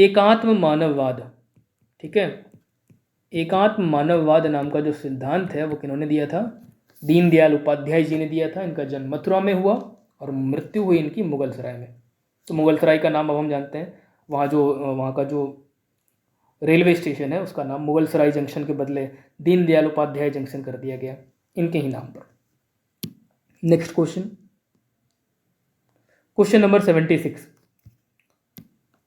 एकात्म मानववाद, ठीक है। एकात्म मानववाद नाम का जो सिद्धांत है वो किन्होंने दिया था? दीनदयाल उपाध्याय जी ने दिया था। इनका जन्म मथुरा में हुआ और मृत्यु हुई इनकी मुगलसराय में। तो मुगलसराय का नाम अब हम जानते हैं, वहाँ का जो रेलवे स्टेशन है उसका नाम मुगलसराय जंक्शन के बदले दीनदयाल उपाध्याय जंक्शन कर दिया गया, इनके ही नाम पर। Next question, question number 76।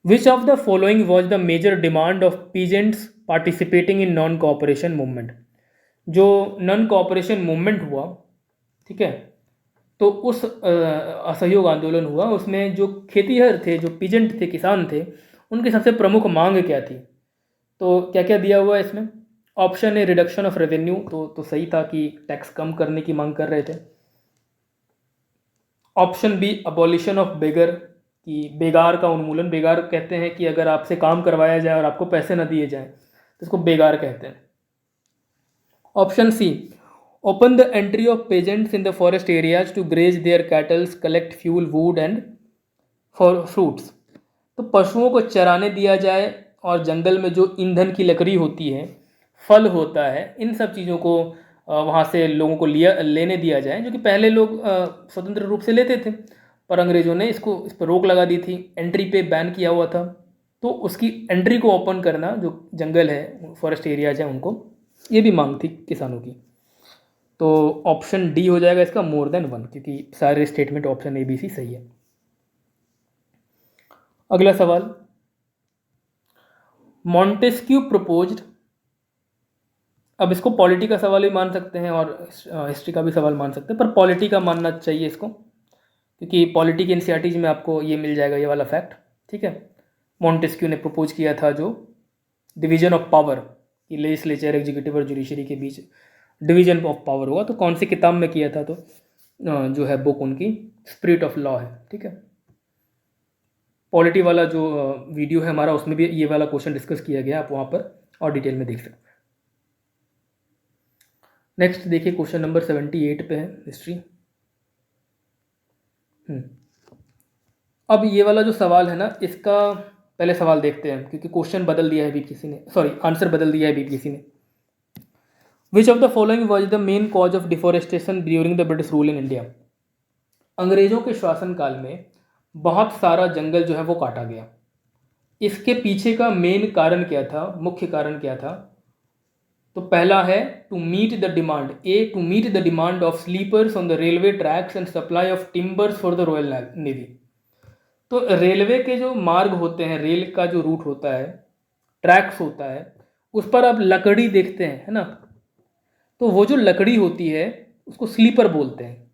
Which of the following was the major demand of peasants participating in non cooperation movement? जो नॉन कोऑपरेशन मूवमेंट हुआ, ठीक है, तो उस असहयोग आंदोलन हुआ, उसमें जो खेतीहर थे, जो पीजेंट थे, किसान थे, उनकी सबसे प्रमुख मांग क्या थी? तो क्या क्या दिया हुआ है इसमें? Option A reduction of revenue, तो सही था कि टैक्स कम करने की मांग कर रहे थे। ऑप्शन बी अबॉलिशन ऑफ बेगर, कि बेगार का उन्मूलन। बेगार कहते हैं कि अगर आपसे काम करवाया जाए और आपको पैसे न दिए जाएं तो इसको बेगार कहते हैं। Option C open the entry of peasants in the forest areas to graze their cattles, collect fuel, wood and for fruits. तो पशुओं को चराने दिया जाए और जंगल में जो ईंधन की लकड़ी होती है, फल होता है, इन सब चीज़ों को वहाँ से लोगों को लेने दिया जाए, जो कि पहले लोग स्वतंत्र रूप से लेते थे, पर अंग्रेज़ों ने इस पर रोक लगा दी थी, एंट्री पे बैन किया हुआ था। तो उसकी एंट्री को ओपन करना, जो जंगल है, फॉरेस्ट एरियाज हैं, उनको, ये भी मांग थी किसानों की। तो ऑप्शन डी हो जाएगा इसका, मोर देन वन, क्योंकि सारे statement option A B C सही है। अगला सवाल, मॉन्टेस्क्यू प्रपोज्ड। अब इसको पॉलिटी का सवाल भी मान सकते हैं और हिस्ट्री का भी सवाल मान सकते हैं, पर पॉलिटी का मानना चाहिए इसको, क्योंकि पॉलिटी के एनसीईआरटीज में आपको ये मिल जाएगा, ये वाला फैक्ट, ठीक है। मॉन्टेस्क्यू ने प्रपोज किया था जो डिवीजन ऑफ पावर, कि लेजिस्लेचर, एग्जीक्यूटिव और जुडिशरी के बीच डिवीजन ऑफ पावर हुआ। तो कौन सी किताब में किया था? तो जो है बुक उनकी स्पिरिट ऑफ लॉ है, ठीक है। पॉलिटी वाला जो वीडियो है हमारा, उसमें भी ये वाला क्वेश्चन डिस्कस किया गया, आप वहाँ पर और डिटेल में देख सकते हैं। नेक्स्ट देखिए, क्वेश्चन नंबर 78 पे है, हिस्ट्री। अब ये वाला जो सवाल है ना, इसका पहले सवाल देखते हैं, क्योंकि क्वेश्चन बदल दिया है अभी किसी ने, सॉरी आंसर बदल दिया है अभी किसी ने। विच of the following was the main cause of deforestation during the British rule in India? अंग्रेजों के शासनकाल में बहुत सारा जंगल जो है वो काटा गया। इसके पीछे का मेन कारण क्या था, मुख्य कारण क्या था? तो पहला है to meet the demand, A to meet the demand of sleepers on the railway tracks and supply of timbers for the royal navy. तो रेलवे के जो मार्ग होते हैं, रेल का जो रूट होता है, ट्रैक्स होता है, उस पर आप लकड़ी देखते हैं, है ना, तो वो जो लकड़ी होती है उसको स्लीपर बोलते हैं,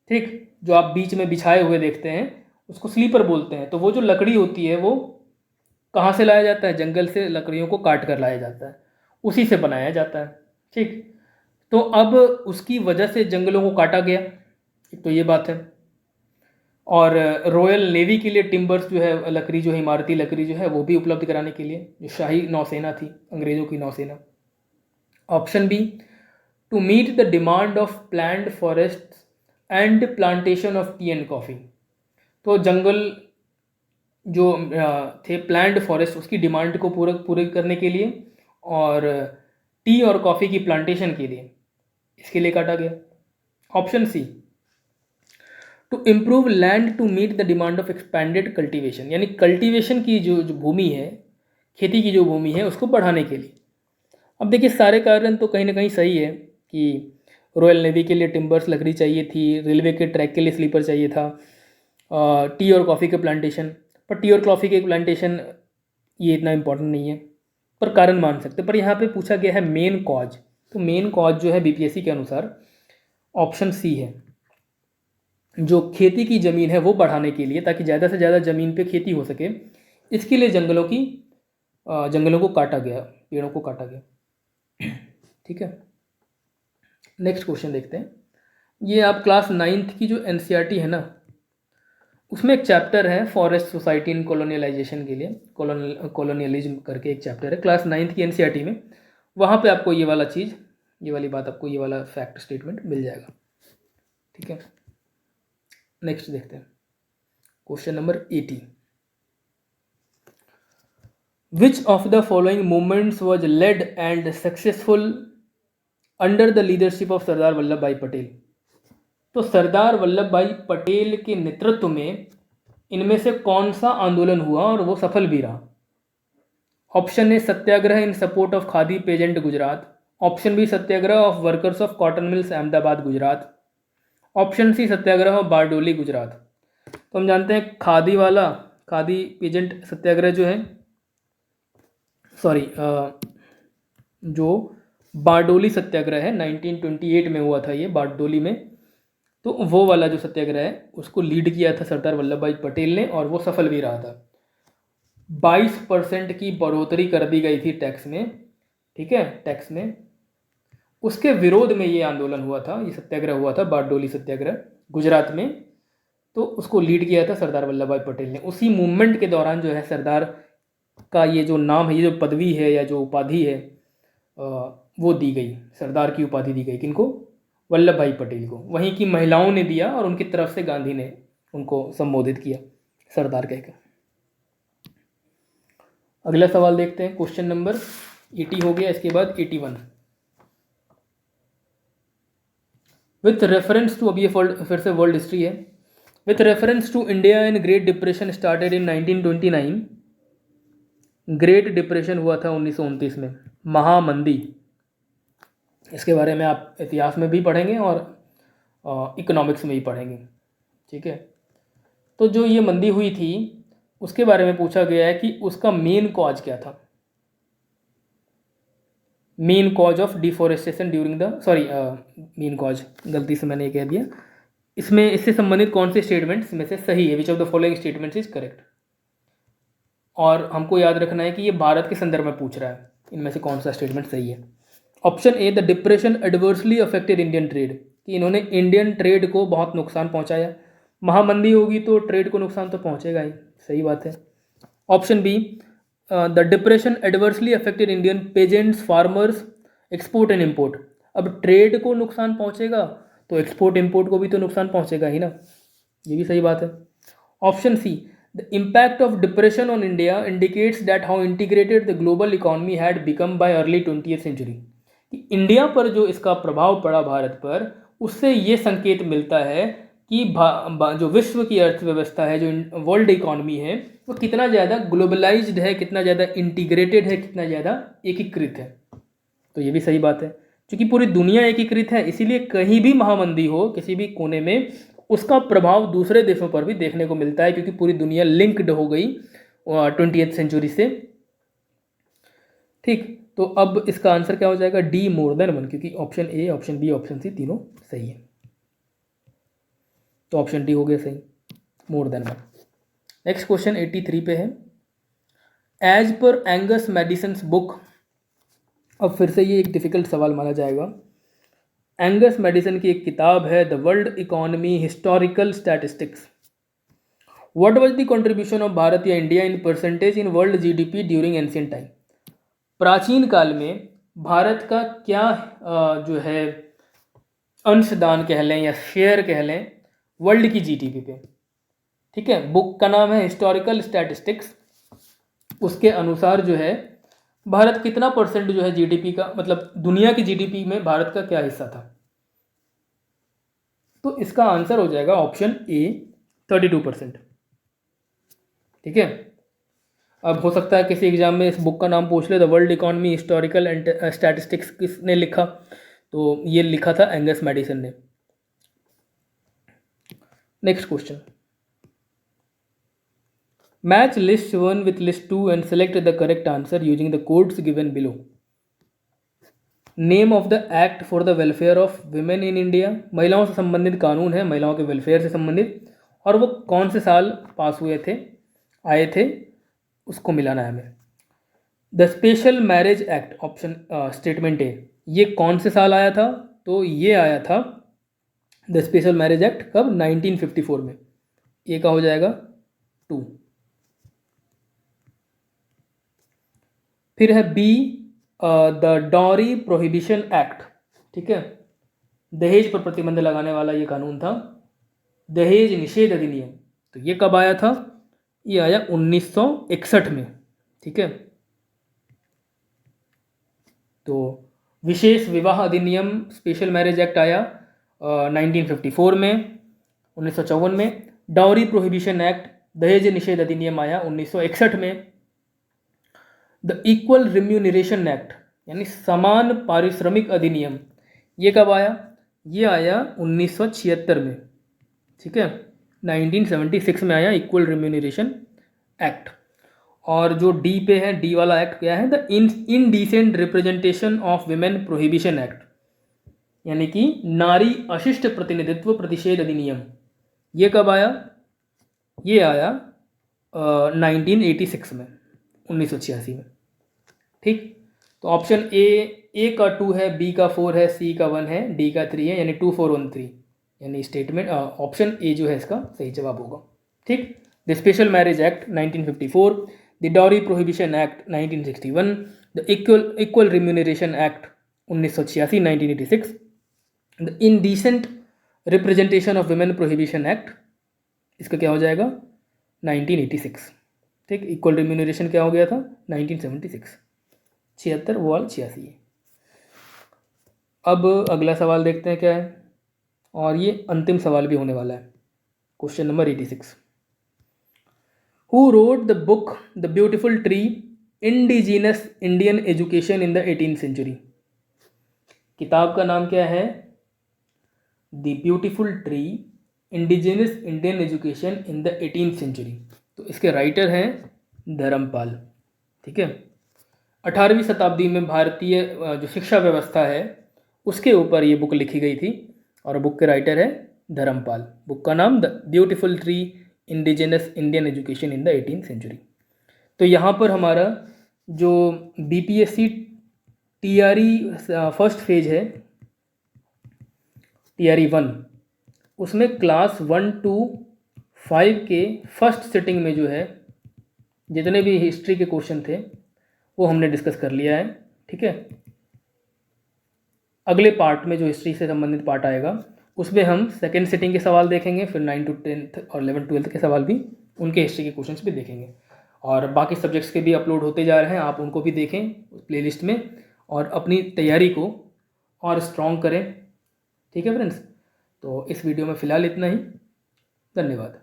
ठीक। जो आप बीच में बिछाए हुए देखते हैं उसको स्लीपर बोलते हैं। तो वो जो लकड़ी होती है वो कहाँ से लाया जाता है? जंगल से लकड़ियों को काट कर लाया जाता है, उसी से बनाया जाता है, ठीक। तो अब उसकी वजह से जंगलों को काटा गया, एक तो ये बात है। और रॉयल नेवी के लिए टिम्बर्स जो है, लकड़ी जो है, इमारती लकड़ी जो है, वो भी उपलब्ध कराने के लिए, जो शाही नौसेना थी, अंग्रेज़ों की नौसेना। Option B to meet the demand of planned forest and plantation of tea and coffee. तो जंगल जो थे प्लान्ड फॉरेस्ट, उसकी डिमांड को पूरे करने के लिए, और टी और कॉफ़ी की प्लांटेशन के लिए, इसके लिए काटा गया। Option C to improve land to meet the demand of expanded cultivation, यानी कल्टीवेशन की जो भूमि है, खेती की जो भूमि है, उसको बढ़ाने के लिए। अब देखिए, सारे कारण तो कहीं ना कहीं सही है कि रॉयल नेवी के लिए टिम्बर्स लकड़ी चाहिए थी, रेलवे के ट्रैक के लिए स्लीपर चाहिए था, टी और कॉफ़ी के प्लांटेशन, पर टी और कॉफ़ी के प्लांटेशन ये इतना इम्पोर्टेंट नहीं है, पर कारण मान सकते। पर यहाँ पे पूछा गया है मेन कॉज, तो मेन कॉज जो है बीपीएससी के अनुसार ऑप्शन सी है, जो खेती की ज़मीन है वो बढ़ाने के लिए, ताकि ज़्यादा से ज़्यादा ज़मीन पे खेती हो सके, इसके लिए जंगलों को काटा गया, पेड़ों को काटा गया, ठीक है। नेक्स्ट क्वेश्चन देखते हैं। ये आप क्लास 9th की जो एनसीईआरटी है ना, उसमें एक चैप्टर है फॉरेस्ट सोसाइटी इन कॉलोनियलाइजेशन के लिए, कॉलोनियलिज्म करके एक चैप्टर है क्लास 9th की एनसीईआरटी में। वहाँ पे आपको ये वाला चीज़, ये वाली बात, आपको ये वाला फैक्ट स्टेटमेंट मिल जाएगा, ठीक है। नेक्स्ट देखते हैं, question number 80। Which of the following movements was led and successful under the leadership of Sardar Vallabh Bhai Patel. तो सरदार वल्लभ भाई पटेल के नेतृत्व में इनमें से कौन सा आंदोलन हुआ और वो सफल भी रहा? Option A satyagraha in support of khadi peasant Gujarat, option B satyagraha of workers of cotton mills Ahmedabad Gujarat, option C satyagraha of Bardoli Gujarat. तो हम जानते हैं खादी वाला, खादी पेजेंट सत्याग्रह जो है, सॉरी जो बारडोली सत्याग्रह है 1928 में हुआ था ये बारडोली में, तो वो वाला जो सत्याग्रह है उसको लीड किया था सरदार वल्लभ भाई पटेल ने और वो सफल भी रहा था। 22% की बढ़ोतरी कर दी गई थी टैक्स में, ठीक है, टैक्स में। उसके विरोध में ये आंदोलन हुआ था, ये सत्याग्रह हुआ था बारडोली सत्याग्रह गुजरात में। तो उसको लीड किया था सरदार वल्लभ भाई पटेल ने। उसी मूवमेंट के दौरान जो है सरदार का ये जो नाम है, ये जो पदवी है या जो उपाधि है वो दी गई, सरदार की उपाधि दी गई किनको? वल्लभ भाई पटेल को। वहीं की महिलाओं ने दिया और उनकी तरफ से गांधी ने उनको संबोधित किया सरदार कहकर। अगला सवाल देखते हैं, क्वेश्चन नंबर 80 हो गया, इसके बाद 81। विथ रेफरेंस टू, अब ये फिर से वर्ल्ड हिस्ट्री है। With reference to India in great depression started in 1929। Great depression हुआ था 1929 में, महामंदी। इसके बारे में आप इतिहास में भी पढ़ेंगे और इकोनॉमिक्स में भी पढ़ेंगे, ठीक है। तो जो ये मंदी हुई थी उसके बारे में पूछा गया है कि उसका मेन कॉज क्या था। Main cause of deforestation during the, sorry main cause, गलती से मैंने ये कह दिया। इसमें इससे संबंधित कौन से स्टेटमेंट्स में से सही है? विच of the following statements is correct. और हमको याद रखना है कि ये भारत के संदर्भ में पूछ रहा है, इनमें से कौन सा स्टेटमेंट सही है। Option A, the depression adversely affected Indian trade, कि इन्होंने इंडियन ट्रेड को बहुत नुकसान पहुंचाया। महामंदी होगी तो ट्रेड को नुकसान तो पहुंचेगा ही, सही बात है। Option B, the depression adversely affected Indian peasants, farmers, export and import. अब ट्रेड को नुकसान पहुंचेगा तो एक्सपोर्ट इम्पोर्ट को भी तो नुकसान पहुंचेगा ही ना, ये भी सही बात है। Option C, the impact of depression on India indicates that how integrated the global economy had become by early 20th century, कि इंडिया पर जो इसका प्रभाव पड़ा भारत पर, उससे ये संकेत मिलता है कि जो विश्व की अर्थव्यवस्था है, जो वर्ल्ड इकोनॉमी है, वो कितना ज़्यादा ग्लोबलाइज्ड है, कितना ज़्यादा इंटीग्रेटेड है, कितना ज़्यादा एकीकृत है। तो ये भी सही बात है, क्योंकि पूरी दुनिया एकीकृत है, इसीलिए कहीं भी महामंदी हो किसी भी कोने में, उसका प्रभाव दूसरे देशों पर भी देखने को मिलता है, क्योंकि पूरी दुनिया लिंक्ड हो गई 20th सेंचुरी से। ठीक, तो अब इसका आंसर क्या हो जाएगा? डी, मोर देन वन, क्योंकि option A, option B, option C तीनों सही है। तो ऑप्शन डी हो गया सही, more than one. Next question 83 पे है। एज पर एंगस मैडिसन्स बुक, अब फिर से ये एक डिफिकल्ट सवाल माना जाएगा। एंगस मैडिसन की एक किताब है, the world economy historical statistics. What was the contribution of Bharat या India in percentage in world GDP during ancient time. प्राचीन काल में भारत का क्या जो है अंशदान कह लें या शेयर कह लें वर्ल्ड की जीडीपी पे, ठीक है। बुक का नाम है हिस्टोरिकल स्टैटिस्टिक्स। उसके अनुसार जो है भारत कितना परसेंट जो है जीडीपी का, मतलब दुनिया की जीडीपी में भारत का क्या हिस्सा था। तो इसका आंसर हो जाएगा ऑप्शन ए, 32%, ठीक है। अब हो सकता है किसी एग्जाम में इस बुक का नाम पूछ ले, the world economy historical and statistics किसने लिखा, तो ये लिखा था एंगस मैडिसन ने। Next question, match list 1 with list 2 and select the correct answer using the codes given below. Name of the act for the welfare of women in India, महिलाओं से संबंधित कानून है, महिलाओं के वेलफेयर से संबंधित, और वो कौन से साल पास हुए थे, आए थे, उसको मिलाना है हमें। The special marriage act, option statement A, ये कौन से साल आया था, तो ये आया था द स्पेशल मैरिज एक्ट कब, 1954 में। ए का हो जाएगा 2। फिर है B, the dowry prohibition act, ठीक है, दहेज पर प्रतिबंध लगाने वाला ये कानून था, दहेज निषेध अधिनियम। तो ये कब आया था, ये आया 1961 में, ठीक है। तो विशेष विवाह अधिनियम स्पेशल मैरिज एक्ट आया 1954 में, 1954 में। डाउरी प्रोहिबिशन एक्ट दहेज निषेध अधिनियम आया 1961 में। द इक्वल रिम्यूनरेशन एक्ट यानी समान पारिश्रमिक अधिनियम ये कब आया? ये आया 1976 में, ठीक है, 1976 में आया इक्वल रिम्यूनरेशन एक्ट। और जो डी पे है, डी वाला एक्ट क्या है? The indecent representation of women prohibition act यानी कि नारी अशिष्ट प्रतिनिधित्व प्रतिषेध अधिनियम। ये कब आया? ये आया 1986 में, 1986 में, ठीक। तो ऑप्शन ए का 2 है, बी का 4 है, सी का 1 है, डी का 3 है, यानी 2 4 1 3, यानी स्टेटमेंट ऑप्शन ए जो है इसका सही जवाब होगा, ठीक। The special marriage act 1954, the dowry prohibition act 1961, the equal remuneration act 1986 1986, the indecent representation of women prohibition act, इसका क्या हो जाएगा? 1986, ठीक। इक्वल रिम्यूनरेशन क्या हो गया था? 1976, 76 वो वाला 86 है। अब अगला सवाल देखते हैं क्या है, और ये अंतिम सवाल भी होने वाला है। Question number 86, who wrote the book the beautiful tree indigenous Indian education in the 18th century? किताब का नाम क्या है? The beautiful tree indigenous Indian education in the 18th century. तो इसके राइटर हैं धर्मपाल, ठीक है। 18वीं शताब्दी में भारतीय जो शिक्षा व्यवस्था है उसके ऊपर ये बुक लिखी गई थी, और बुक के राइटर है धर्मपाल। बुक का नाम the beautiful tree indigenous Indian education in the 18th century. तो यहाँ पर हमारा जो बीपीएससी टीआरई फर्स्ट फेज है, टीआरई 1, उसमें क्लास 1 to 5 के फर्स्ट सिटिंग में जो है जितने भी हिस्ट्री के क्वेश्चन थे वो हमने डिस्कस कर लिया है, ठीक है। अगले पार्ट में जो हिस्ट्री से संबंधित पार्ट आएगा उसमें हम सेकेंड सिटिंग के सवाल देखेंगे, फिर 9 to 10th और 11 12th के सवाल भी, उनके हिस्ट्री के क्वेश्चंस भी देखेंगे। और बाकी सब्जेक्ट्स के भी अपलोड होते जा रहे हैं, आप उनको भी देखें प्लेलिस्ट में और अपनी तैयारी को और स्ट्रॉन्ग करें, ठीक है फ्रेंड्स। तो इस वीडियो में फ़िलहाल इतना ही, धन्यवाद।